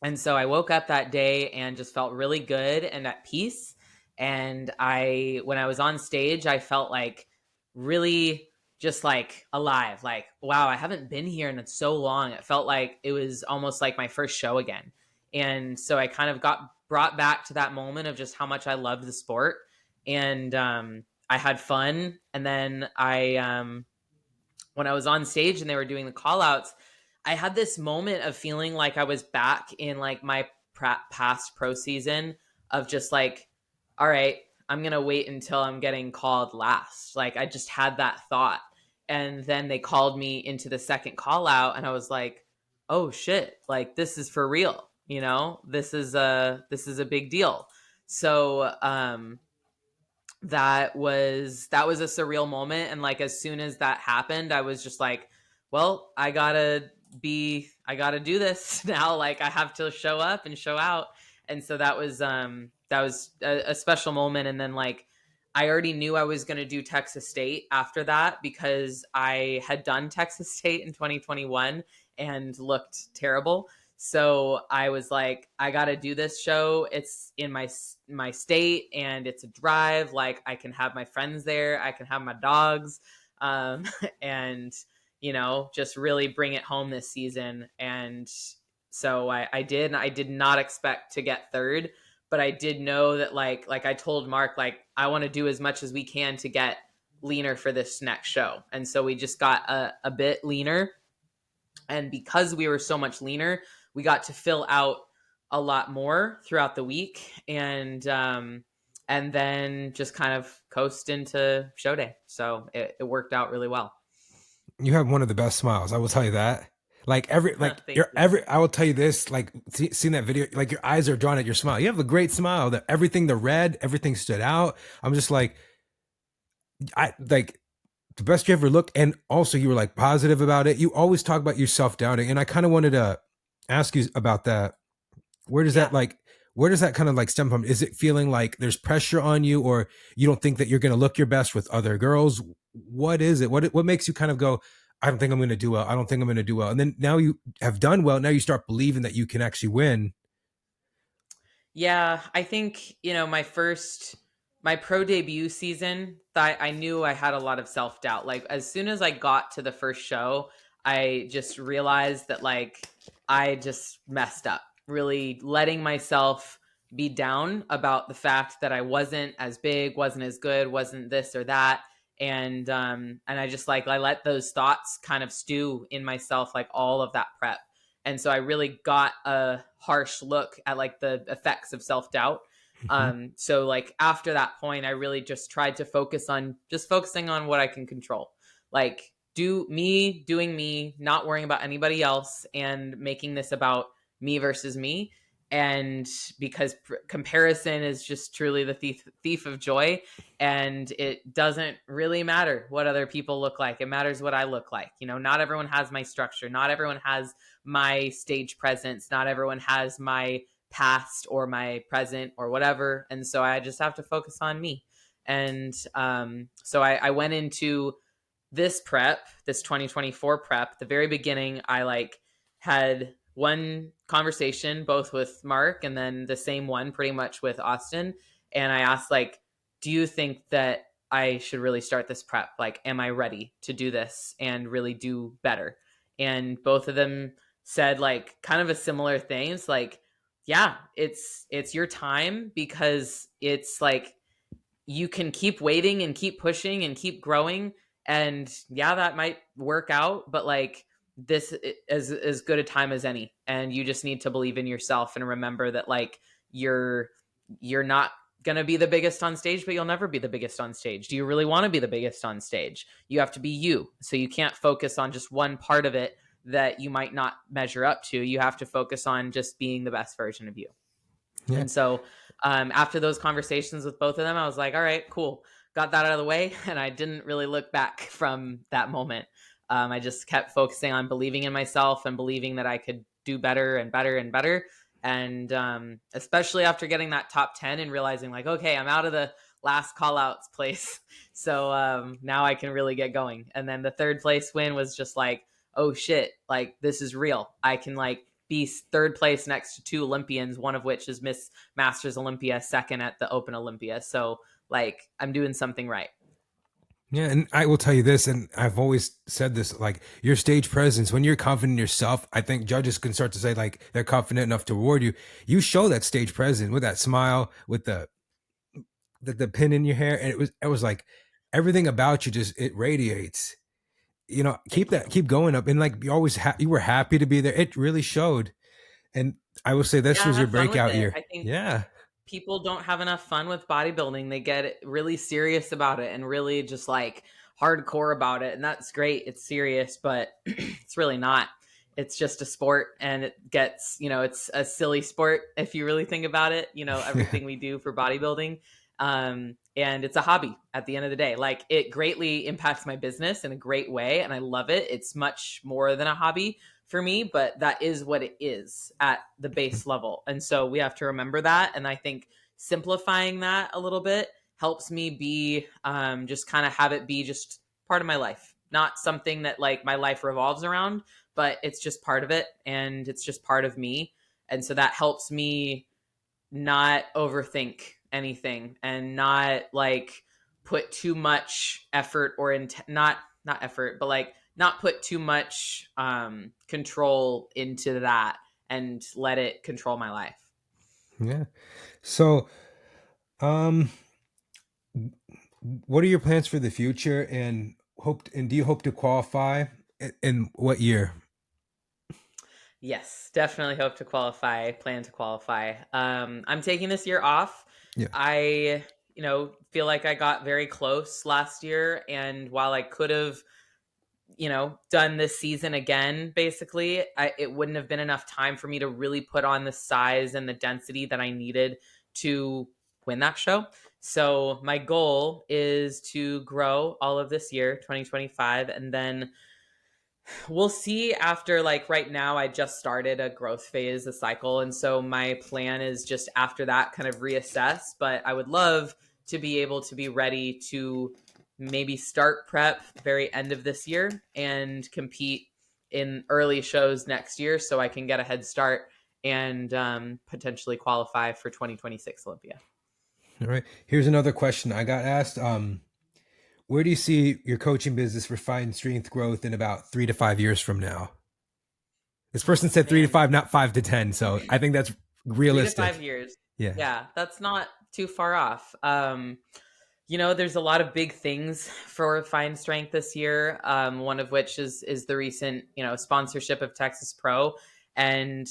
and so I woke up that day and just felt really good and at peace. And when I was on stage, I felt like really just, like, alive. Like, wow, I haven't been here in so long. It felt like it was almost like my first show again. And so I kind of got brought back to that moment of just how much I loved the sport. And I had fun. And then when I was on stage and they were doing the call outs, I had this moment of feeling like I was back in, like, my past pro season, of just like, all right, I'm going to wait until I'm getting called last. Like, I just had that thought. And then they called me into the second call out and I was like, oh shit, like, this is for real. This is a big deal. So, that was a surreal moment. And, like, as soon as that happened, I was just like, well, I gotta do this now. Like, I have to show up and show out. And so that was a special moment. And then, like, I already knew I was going to do Texas State after that, because I had done Texas State in 2021 and looked terrible. So I was like, I got to do this show. It's in my state and it's a drive. Like, I can have my friends there. I can have my dogs, and, just really bring it home this season. And so I did. And I did not expect to get third, but I did know that, like I told Mark, like, I want to do as much as we can to get leaner for this next show. And so we just got a bit leaner. And because we were so much leaner, we got to fill out a lot more throughout the week, and then just kind of coast into show day. So it worked out really well.
You have one of the best smiles. I will tell you that. Like
Thank
your
you.
every, I will tell you this. Like seeing that video, like your eyes are drawn at your smile. You have a great smile. That everything, the red, everything stood out. I'm just like, I like the best you ever looked, and also you were like positive about it. You always talk about your self doubting, and I kind of wanted to ask you about that. Where does
Yeah.
that like? Where does that kind of like stem from? Is it feeling like there's pressure on you, or you don't think that you're going to look your best with other girls? What is it? What makes you kind of go, I don't think I'm going to do well. I don't think I'm going to do well. And then now you have done well. Now you start believing that you can actually win.
Yeah, I think, my pro debut season, that I knew I had a lot of self-doubt. Like as soon as I got to the first show, I just realized that I just messed up. Really letting myself be down about the fact that I wasn't as big, wasn't as good, wasn't this or that. And I just I let those thoughts kind of stew in myself like all of that prep. And so I really got a harsh look at the effects of self-doubt.
Mhm.
So after that point, I really just tried to focusing on what I can control, like doing me, not worrying about anybody else, and making this about me versus me. And because comparison is just truly the thief of joy, and it doesn't really matter what other people look like. It matters what I look like. Not everyone has my structure. Not everyone has my stage presence. Not everyone has my past or my present or whatever. And so I just have to focus on me. And so I went into this prep, this 2024 prep, the very beginning, I had one conversation both with Mark and then the same one pretty much with Austin. And I asked, do you think that I should really start this prep? Like, am I ready to do this and really do better? And both of them said kind of a similar thing. It's yeah, it's your time, because it's you can keep waiting and keep pushing and keep growing, and yeah, that might work out, but this is as good a time as any, and you just need to believe in yourself and remember that you're you're not going to be the biggest on stage, but you'll never be the biggest on stage. Do you really want to be the biggest on stage? You have to be you, so you can't focus on just one part of it that you might not measure up to. You have to focus on just being the best version of you.
Yeah.
And so after those conversations with both of them, I was like, all right, cool. Got that out of the way. And I didn't really look back from that moment. I just kept focusing on believing in myself and believing that I could do better and better and better. And especially after getting that top 10 and realizing, okay, I'm out of the last call outs place. So now I can really get going. And then the third place win was just oh shit, this is real. I can be third place next to two Olympians, one of which is Miss Masters Olympia, second at the Open Olympia. So I'm doing something right.
Yeah, and I will tell you this, and I've always said this, like your stage presence, when you're confident in yourself, I think judges can start to say like they're confident enough to reward you. You show that stage presence with that smile, with the pin in your hair, and it was like everything about you just it radiates. Keep
Thank
that,
you.
keep going up, and like you were happy to be there. It really showed, and I will say this
Yeah,
was your
have fun with
breakout
it.
year.
I think
Yeah,
people don't have enough fun with bodybuilding. They get really serious about it and really just hardcore about it. And that's great. It's serious, but it's really not. It's just a sport, and it gets, it's a silly sport if you really think about it,
yeah,
everything we do for bodybuilding. And it's a hobby at the end of the day. It greatly impacts my business in a great way, and I love it. It's much more than a hobby for me, but that is what it is at the base level. And so we have to remember that. And I think simplifying that a little bit helps me be just kind of have it be just part of my life, not something that my life revolves around, but it's just part of it and it's just part of me. And so that helps me not overthink anything and not put too much effort or not effort, but not put too much control into that and let it control my life.
yeah. So, um, what are your plans for the future, and do you hope to qualify in what year?
Yes, definitely hope to qualify, plan to qualify. I'm taking this year off.
Yeah.
I, feel like I got very close last year. And while I could have, done this season again, basically, it wouldn't have been enough time for me to really put on the size and the density that I needed to win that show. So my goal is to grow all of this year, 2025, and then we'll see after, like, right now I just started a growth phase, a cycle, and so my plan is just after that kind of reassess, but I would love to be able to be ready to maybe start prep very end of this year and compete in early shows next year so I can get a head start and potentially qualify for 2026 Olympia.
All right. Here's another question I got asked. Where do you see your coaching business refined strength growth in about 3 to 5 years from now? This person said three to
Man,
five, not 5 to 10. So I think that's
3 to 5
realistic.
years.
Yeah.
Yeah, that's not too far off. There's a lot of big things for Fine Strength this year. One of which is the recent, sponsorship of Texas Pro, and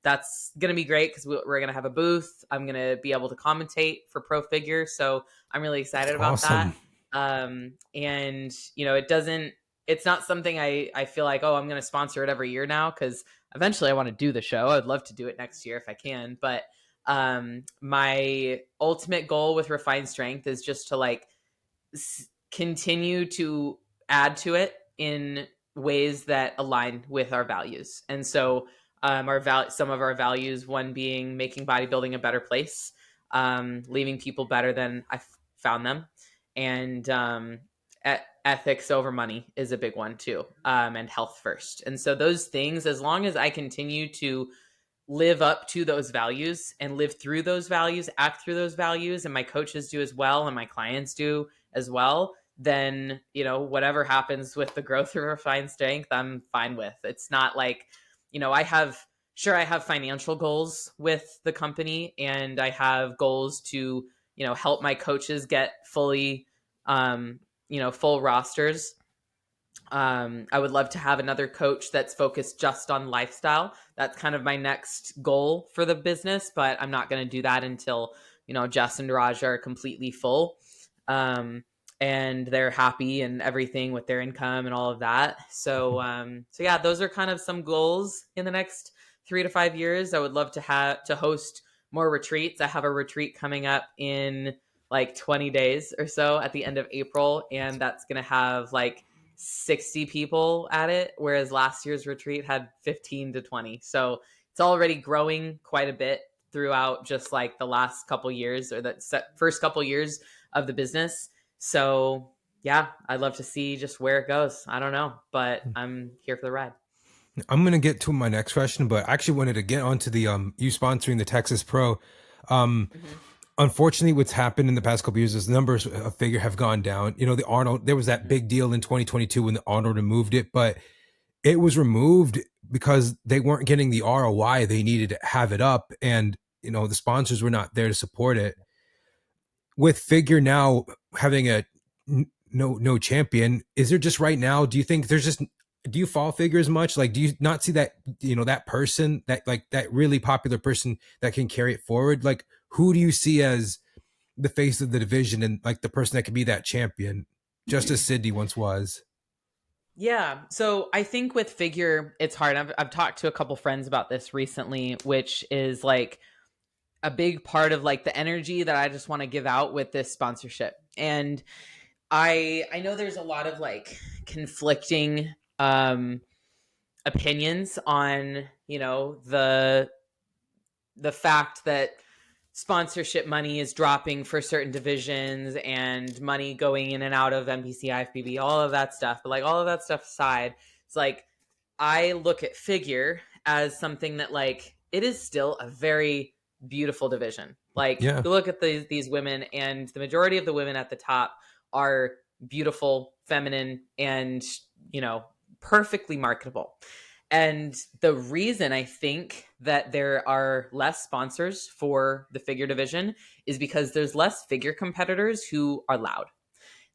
that's gonna be great because we're gonna have a booth. I'm gonna be able to commentate for Pro Figure, so I'm really excited about that.
Awesome.
And it doesn't. It's not something I feel like, oh, I'm gonna sponsor it every year now, because eventually I want to do the show. I'd love to do it next year if I can, but my ultimate goal with Refined Strength is just to, like, continue to add to it in ways that align with our values. And so some of our values, one being making bodybuilding a better place, leaving people better than I found them, and ethics over money is a big one too, and health first. And so those things, as long as I continue to live up to those values and live through those values, act through those values, and my coaches do as well, and my clients do as well, then, whatever happens with the growth of Refined Strength, I'm fine with. It's not like, I have financial goals with the company, and I have goals to, help my coaches get fully, full rosters. I would love to have another coach that's focused just on lifestyle. That's kind of my next goal for the business, but I'm not going to do that until, Jess and Raj are completely full. And they're happy and everything with their income and all of that. So yeah, those are kind of some goals in the next 3 to 5 years. I would love to host more retreats. I have a retreat coming up in like 20 days or so at the end of April, and that's going to have like 60 people at it, whereas last year's retreat had 15 to 20. So it's already growing quite a bit throughout just like the last couple years, or the first couple years of the business. So yeah, I'd love to see just where it goes. I don't know, but I'm here for the ride.
I'm gonna get to my next question, but I actually wanted to get onto the you sponsoring the Texas Pro. Um
Mm-hmm.
Unfortunately, what's happened in the past couple of years is the numbers of figure have gone down. The Arnold, there was that
Mm-hmm.
big deal in 2022 when the Arnold removed it, but it was removed because they weren't getting the ROI they needed to have it up, and the sponsors were not there to support it. With figure now having a no champion, is there just right now? Do you think there's just do you follow figure as much? Like, do you not see that that person that like that really popular person that can carry it forward? Like, who do you see as the face of the division and like the person that could be that champion, just as Sydney once was?
Yeah. So I think with figure, it's hard. I've talked to a couple friends about this recently, which is like a big part of like the energy that I just want to give out with this sponsorship. And I know there's a lot of like conflicting opinions on, the fact that sponsorship money is dropping for certain divisions and money going in and out of NPC, IFBB, all of that stuff. But like all of that stuff aside, it's like I look at figure as something that, like, it is still a very beautiful division. Like,
Yeah.
you look at these women, and the majority of the women at the top are beautiful, feminine, and perfectly marketable. And the reason I think that there are less sponsors for the figure division is because there's less figure competitors who are loud.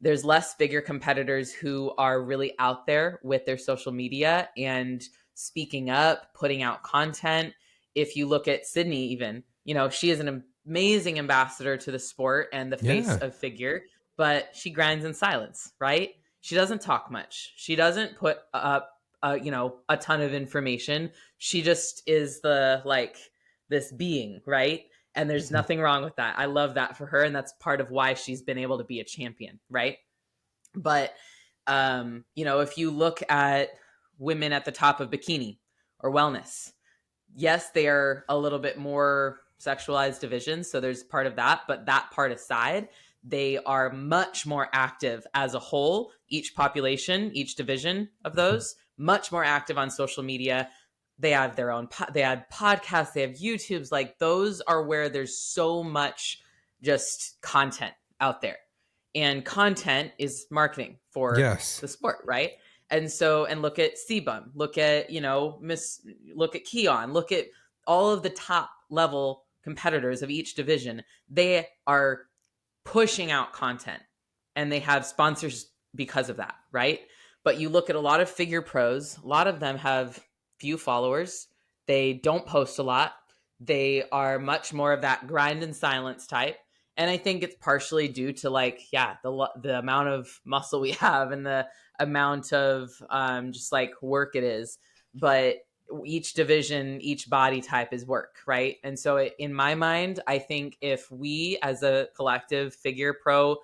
There's less figure competitors who are really out there with their social media and speaking up, putting out content. If you look at Sydney, even, she is an amazing ambassador to the sport and the face
Yeah.
of figure, but she grinds in silence, right? She doesn't talk much. She doesn't put up, a ton of information. She just is this being, right? And there's nothing wrong with that. I love that for her. And that's part of why she's been able to be a champion, right? But, if you look at women at the top of bikini or wellness, yes, they are a little bit more sexualized divisions. So there's part of that. But that part aside, they are much more active as a whole. Each population, each division of those, much more active on social media. They have their own, they have podcasts, they have YouTubes. Like those are where there's so much just content out there. And content is marketing for
Yes.
the sport, right? And so, and look at Sebum, look at, look at Keon, look at all of the top level competitors of each division. They are pushing out content and they have sponsors because of that, right? But you look at a lot of figure pros, a lot of them have few followers. They don't post a lot. They are much more of that grind and silence type. And I think it's partially due to the amount of muscle we have and the amount of just like work it is. But each division, each body type is work, right? And so in my mind, I think if we as a collective figure pro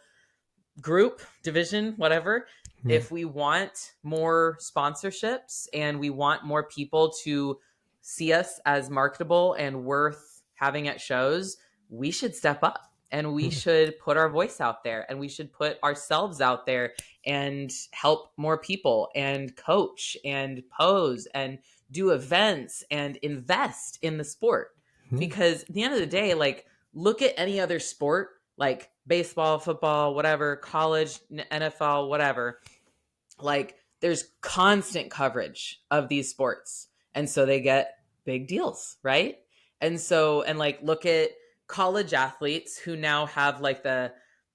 group, division, whatever,
Yeah.
if we want more sponsorships and we want more people to see us as marketable and worth having at shows, we should step up and we should put our voice out there and we should put ourselves out there and help more people and coach and pose and do events and invest in the sport. Because at the end of the day, like, look at any other sport, like baseball, football, whatever, college, NFL, whatever. Like, there's constant coverage of these sports. And so they get big deals, right? And so, and like, look at college athletes who now have like the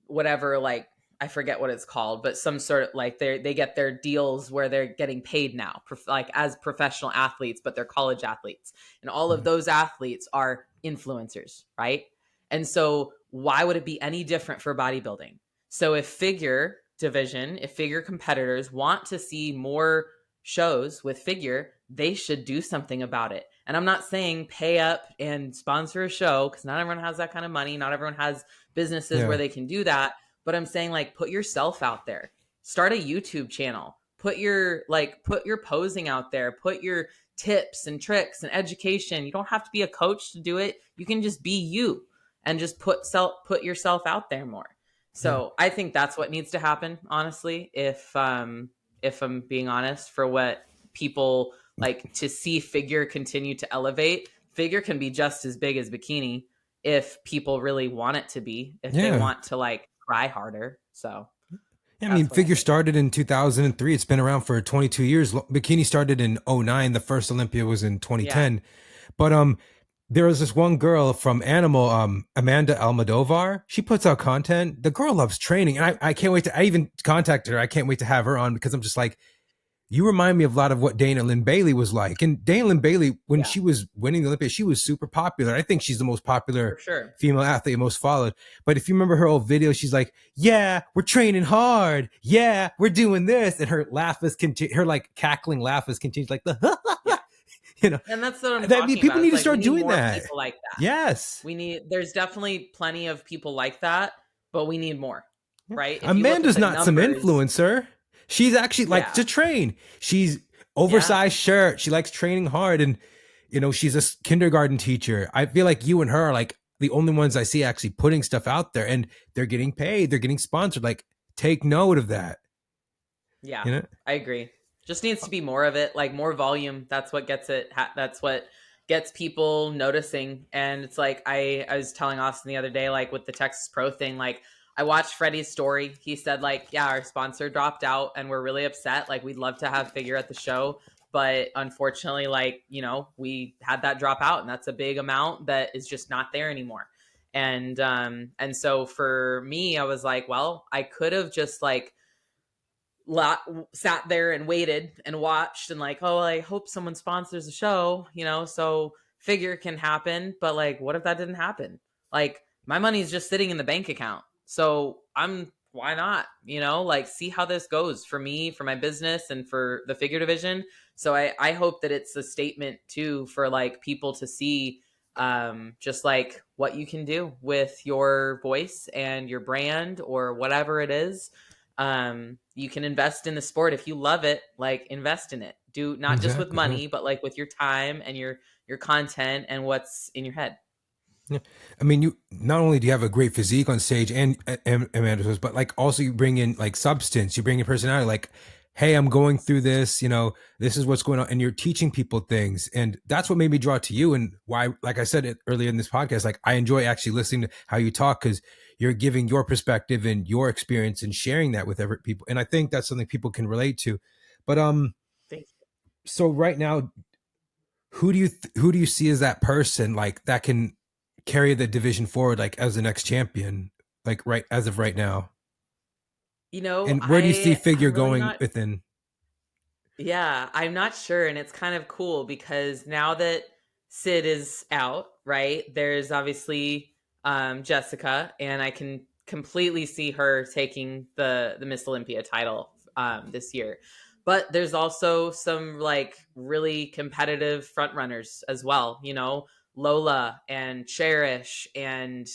whatever, like, I forget what it's called, but some sort of like they get their deals where they're getting paid now, like as professional athletes, but they're college athletes. And all of those athletes are influencers, right? And so why would it be any different for bodybuilding? So if figure division, if figure competitors want to see more shows with figure, they should do something about it. And I'm not saying pay up and sponsor a show because not everyone has that kind of money. Not everyone has businesses where they can do that. But I'm saying, like, put yourself out there. Start a YouTube channel. Put your posing out there. Put your tips and tricks and education. You don't have to be a coach to do it. You can just be you and just put yourself out there more. So I think that's what needs to happen, honestly, if I'm being honest, for what people like to see figure continue to elevate. Figure can be just as big as bikini if people really want it to be, if they want to like try harder. So
I mean, figure started in 2003. It's been around for 22 years. Bikini started in 2009. The first Olympia was in 2010. Yeah. But there was this one girl from Animal, Amanda Almodovar. She puts out content. The girl loves training. And I can't wait I even contacted her. I can't wait to have her on because I'm just like, you remind me of a lot of what Dana Lynn Bailey was like. And Dana Lynn Bailey, when she was winning the Olympics, she was super popular. I think she's the most popular female athlete, most followed. But if you remember her old video, she's like, yeah, we're training hard. Yeah, we're doing this. And her laugh is her like cackling laugh is continued like the, you know.
And that's what I'm talking
people
about.
Need to start doing that.
People like that.
Yes.
There's definitely plenty of people like that, but we need more, right? If
Amanda's not some influencer. She's actually like to train. She's oversized shirt. She likes training hard. And, you know, she's a kindergarten teacher. I feel like you and her are like the only ones I see actually putting stuff out there, and they're getting paid. They're getting sponsored. Like, take note of that.
Yeah, you know? I agree. Just needs to be more of it, like more volume. That's what gets it. That's what gets people noticing. And it's like, I was telling Austin the other day, like with the Texas Pro thing, like, I watched Freddie's story. He said, like, yeah, our sponsor dropped out and we're really upset. Like, we'd love to have figure at the show. But unfortunately, like, you know, we had that drop out, and that's a big amount that is just not there anymore. And so for me, I was like, well, I could have just like lot sat there and waited and watched and like, oh, I hope someone sponsors the show, so figure can happen. But like, what if that didn't happen? Like, my money's just sitting in the bank account. So why not, like, see how this goes for me, for my business, and for the figure division. So I hope that it's a statement too for like people to see, just like what you can do with your voice and your brand or whatever it is. You can invest in the sport if you love it. Like, invest in it. Do not just with
Exactly. Yeah.
money, but like with your time and your content and what's in your head.
Yeah. I mean, you not only do you have a great physique on stage and Amanda, but like also you bring in like substance, you bring in personality. Like, hey, I'm going through this. This is what's going on, and you're teaching people things, and that's what made me draw to you, and why, like I said earlier in this podcast, like I enjoy actually listening to how you talk because you're giving your perspective and your experience and sharing that with every people, and I think that's something people can relate to. But
Thank you.
so right now, who do you see as that person like that can carry the division forward like as the next champion, like right as of right now? And where do you see figure
I'm really
going
not.
within?
Yeah, I'm not sure. And it's kind of cool because now that Sid is out, right, there's obviously Jessica, and I can completely see her taking the Miss Olympia title this year. But there's also some like really competitive front runners as well, Lola and Cherish and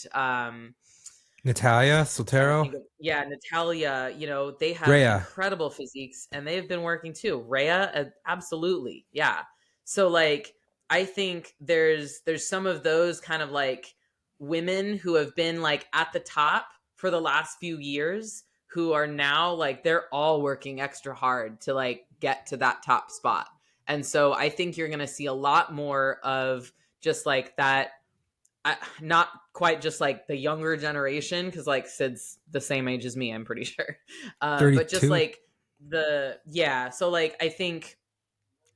Natalia
trying to
Soltero,
think of, yeah, Natalia, they have
Rhea.
incredible physiques and they've been working too. Rhea, absolutely. Yeah. So like, I think there's some of those kind of like women who have been like at the top for the last few years who are now like they're all working extra hard to like get to that top spot. And so I think you're going to see a lot more of just like that. Not quite just like the younger generation, because like Sid's the same age as me, I'm pretty sure. But just
32.
like yeah. So like I think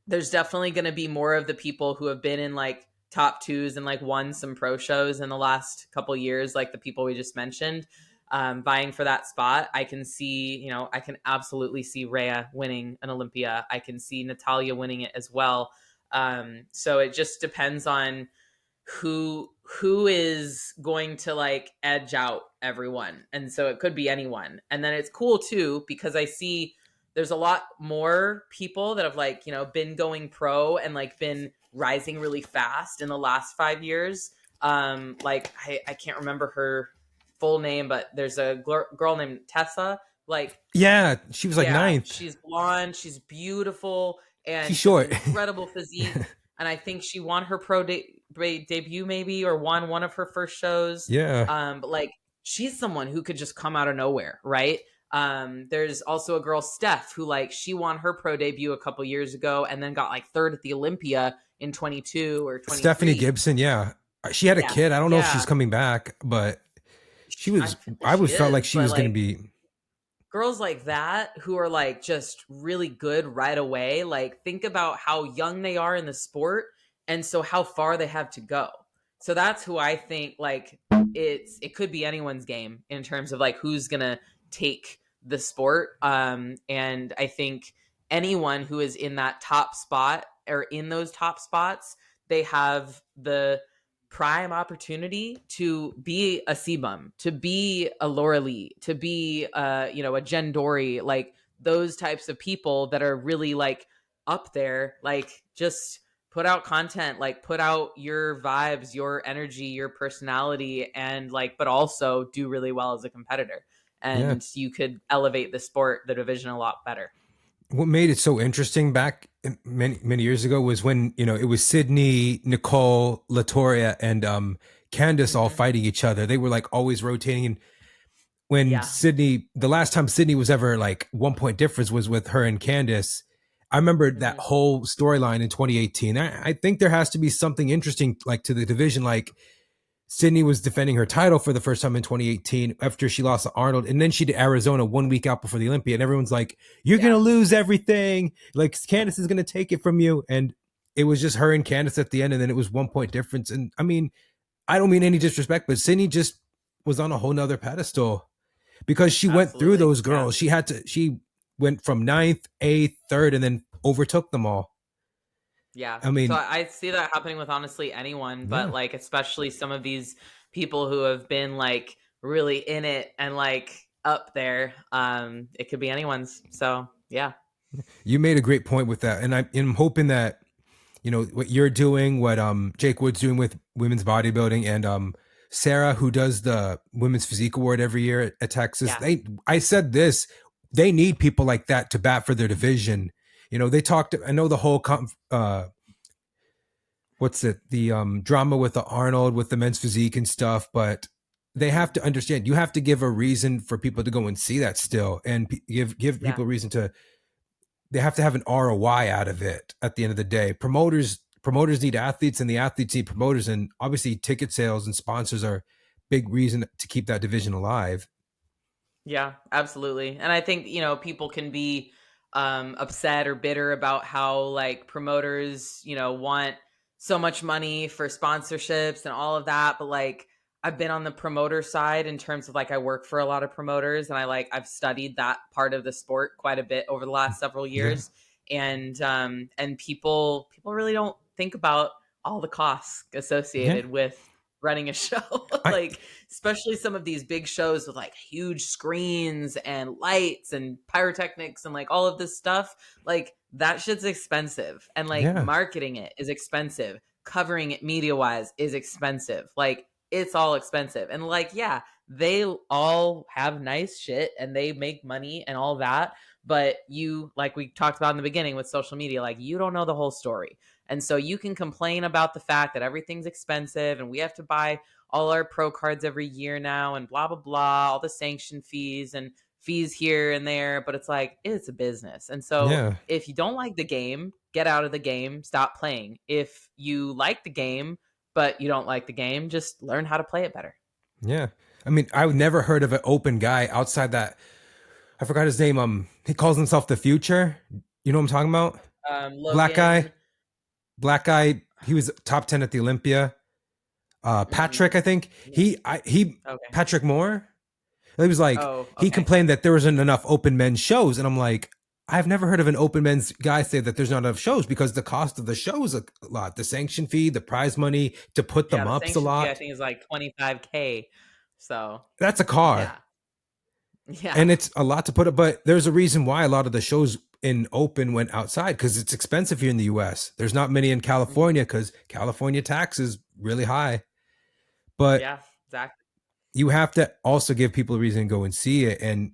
there's definitely going to be more of the people who have been in like top twos and like won some pro shows in the last couple years, like the people we just mentioned, vying for that spot. I can see, I can absolutely see Rhea winning an Olympia. I can see Natalia winning it as well. So it just depends on who is going to like edge out everyone. And so it could be anyone. And then it's cool too because I see there's a lot more people that have like, been going pro and like been rising really fast in the last 5 years. Like I can't remember her full name, but there's a girl named Tessa. Like,
Yeah, she was like
yeah,
ninth.
she's blonde, she's beautiful,
She's
and just
short.
incredible physique. And I think she won her debut maybe, or won one of her first shows.
Yeah.
But like, she's someone who could just come out of nowhere, right? There's also a girl, Steph, who like she won her pro debut a couple years ago and then got like third at the Olympia in 22 or
Stephanie
23.
Gibson, yeah. She had a
Yeah,
kid. I don't know if she's
yeah,
coming back, but she was, I
she
would felt like
is,
she
but
was going to
like
be.
girls like that who are like just really good right away, like think about how young they are in the sport and so how far they have to go. So that's who I think like it could be anyone's game in terms of like who's gonna take the sport. And I think anyone who is in that top spot or in those top spots, they have the prime opportunity to be a Sebum, to be a Laura Lee, to be a Jen Dory, like those types of people that are really like up there. Like, just put out content, like put out your vibes, your energy, your personality, and like, but also do really well as a competitor.
Yeah.
And you could elevate the sport, the division, a lot better.
What made it so interesting back many many years ago was when it was Sydney, Nicole, Latoria, and Candace all
Mm-hmm.
fighting each other. They were like always rotating. And when
Yeah.
Sydney, the last time Sydney was ever like 1 point difference was with her and Candace. I remember that
Mm-hmm.
whole storyline in 2018. I think there has to be something interesting like to the division. Like Sydney was defending her title for the first time in 2018 after she lost to Arnold. And then she did Arizona 1 week out before the Olympia. And everyone's like, you're going
Yeah.
to lose everything. Like Candace is going to take it from you. And it was just her and Candace at the end. And then it was 1 point difference. And I mean, I don't mean any disrespect, but Sydney just was on a whole nother pedestal because she went through
Absolutely.
those
Yeah.
girls. She went from ninth, eighth, third, and then overtook them all.
Yeah.
I
So
mean,
I see that happening with honestly anyone, but
yeah.
like especially some of these people who have been like really in it and like up there. It could be anyone's. So yeah.
You made a great point with that, and I'm hoping that what you're doing, what Jake Wood's doing with women's bodybuilding, and Sarah, who does the Women's Physique Award every year at Texas.
Yeah.
I said this, they need people like that to bat for their division. They talked. I know the whole what's it, the drama with the Arnold with the men's physique and stuff, but they have to understand, you have to give a reason for people to go and see that still, and give
Yeah.
people a reason to, they have to have an ROI out of it at the end of the day. Promoters need athletes, and the athletes need promoters, and obviously ticket sales and sponsors are big reason to keep that division alive.
Yeah, absolutely. And I think, people can be upset or bitter about how like promoters, want so much money for sponsorships and all of that, but like I've been on the promoter side in terms of like I work for a lot of promoters and I've studied that part of the sport quite a bit over the last several
Yeah.
years, and people really don't think about all the costs
Yeah.
associated with running a show.
I
Like especially some of these big shows with like huge screens and lights and pyrotechnics and like all of this stuff, like that shit's expensive, and like
yeah.
marketing it is expensive, covering it media wise is expensive, like it's all expensive. And like yeah, they all have nice shit and they make money and all that, but you, like we talked about in the beginning with social media, like you don't know the whole story. And so you can complain about the fact that everything's expensive and we have to buy all our pro cards every year now and blah blah blah, all the sanction fees and fees here and there, but it's like it's a business. And so
Yeah.
if you don't like the game, get out of the game, stop playing. If you like the game but you don't like the game, just learn how to play it better.
Yeah. I mean, I've never heard of an open guy outside that. I forgot his name. He calls himself the Future. You know what I'm talking about? Black guy.
Logan.
Black guy. He was top 10 at the Olympia. Patrick, I think
Yeah.
he
Okay.
Patrick Moore. He was like,
Oh,
he
okay.
complained that there wasn't enough open men's shows, and I'm like, I've never heard of an open men's guy say that there's not enough shows, because the cost of the show is a lot. The sanction fee, the prize money to put
Yeah,
them
the
up's a
sanction fee I
lot.
think is like 25K. So
That's a car,
yeah. Yeah.
and it's a lot to put up. But there's a reason why a lot of the shows in open went outside, because it's expensive here in the U.S. There's not many in
Mhm.
California because California tax is really high. But
Yeah, exactly.
you have to also give people a reason to go and see it. And,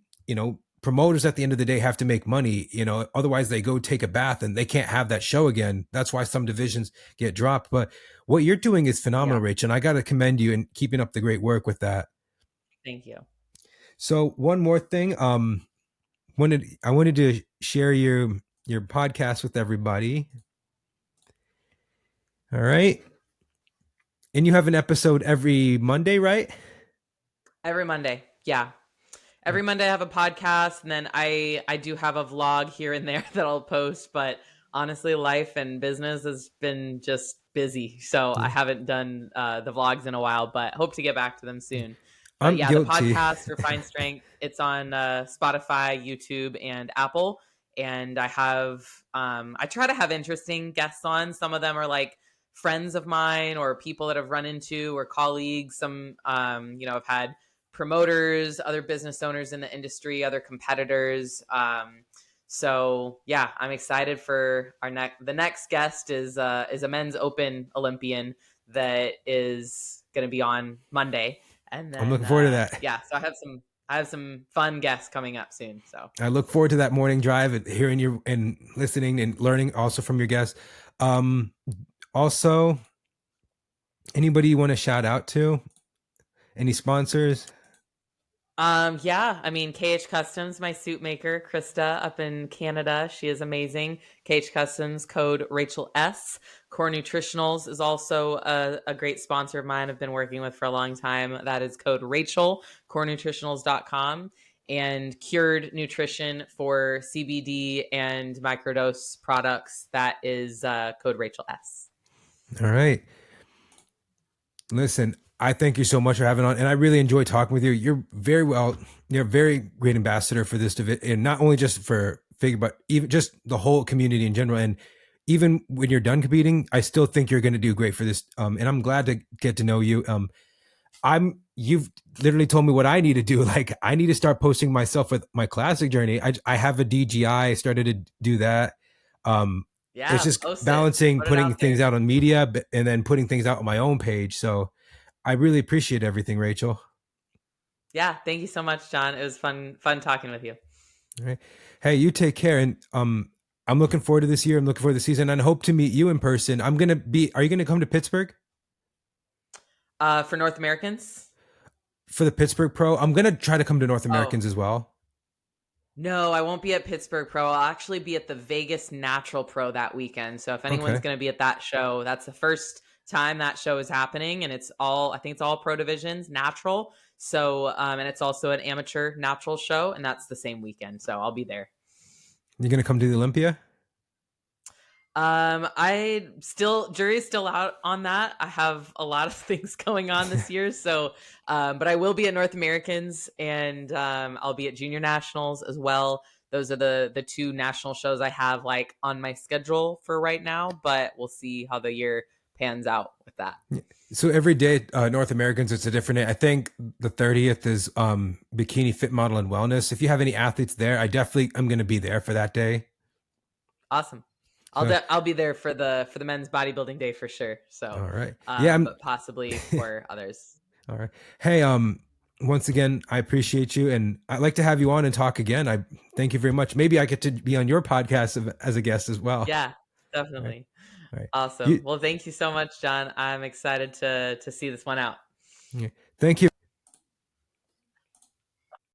promoters at the end of the day have to make money, otherwise they go take a bath and they can't have that show again. That's why some divisions get dropped. But what you're doing is
Yeah.
phenomenal, Rach. And I got to commend you in keeping up the great work with that.
Thank you.
So one more thing, I wanted to share your podcast with everybody. All right. And you have an episode every Monday, right?
Every Monday. Yeah. Every Monday I have a podcast, and then I do have a vlog here and there that I'll post, but honestly life and business has been just busy. So I
Yeah.
haven't done the vlogs in a while, but hope to get back to them soon. But
I'm
yeah, the
guilty.
podcast Refine Strength, it's on Spotify, YouTube, and Apple. And I try to have interesting guests on. Some of them are like friends of mine or people that I've run into or colleagues. Some I've had promoters, other business owners in the industry, other competitors. So yeah, I'm excited for the next guest is a men's open Olympian that is going to be on Monday. And
I'm
then
looking forward to that.
yeah, so I have some fun guests coming up soon. So
I look forward to that morning drive and hearing you and listening and learning also from your guests. Um, Also, anybody you want to shout out to? Any sponsors?
yeah, I mean KH Customs, my suit maker, Krista up in Canada. She is amazing. KH Customs, code Rachel S. Core Nutritionals is also a great sponsor of mine I've been working with for a long time. That is code Rachel, corenutritionals.com. And Cured Nutrition for CBD and microdose products. That is code Rachel S.
All right. Listen, I thank you so much for having on, and I really enjoy talking with you. You're a very great ambassador for this division, and not only just for figure, but even just the whole community in general. And even when you're done competing, I still think you're going to do great for this. And I'm glad to get to know you. You've literally told me what I need to do. Like I need to start posting myself with my classic journey. I have a DGI. I started to do that. Um, it's
Yeah,
just
post it.
balancing
Put it
putting
out
things
there.
out on media and then putting things out on my own page. So I really appreciate everything, Rachel.
Yeah, thank you so much, John. It was fun talking with you.
All right. Hey, you take care. And I'm looking forward to this year. I'm looking forward to the season and hope to meet you in person. Are you gonna come to Pittsburgh?
For North Americans?
For the Pittsburgh Pro? I'm gonna try to come to North
Oh,
Americans as well.
no, I won't be at Pittsburgh Pro. I'll actually be at the Vegas Natural Pro that weekend. So if anyone's
Okay.
going to be at that show, that's the first time that show is happening, and I think it's all pro divisions, natural. So, and it's also an amateur natural show, and that's the same weekend. So I'll be there.
You're gonna come to the Olympia?
I still jury's still out on that. I have a lot of things going on this year, so but I will be at North Americans, and I'll be at Junior Nationals as well. Those are the two national shows I have like on my schedule for right now, but we'll see how the year pans out with that.
So every day, North Americans, it's a different day. I think the 30th is Bikini Fit Model and Wellness. If you have any athletes there, I'm going to be there for that day.
Awesome.
So,
I'll be there for the men's bodybuilding day for sure. So,
all right. Yeah,
but possibly for others.
all right. Hey, once again, I appreciate you, and I'd like to have you on and talk again. I thank you very much. Maybe I get to be on your podcast as a guest as well.
Yeah,
All right.
definitely.
All right.
Awesome.
You,
Well, thank you so much, John. I'm excited to see this one out.
yeah. Thank you.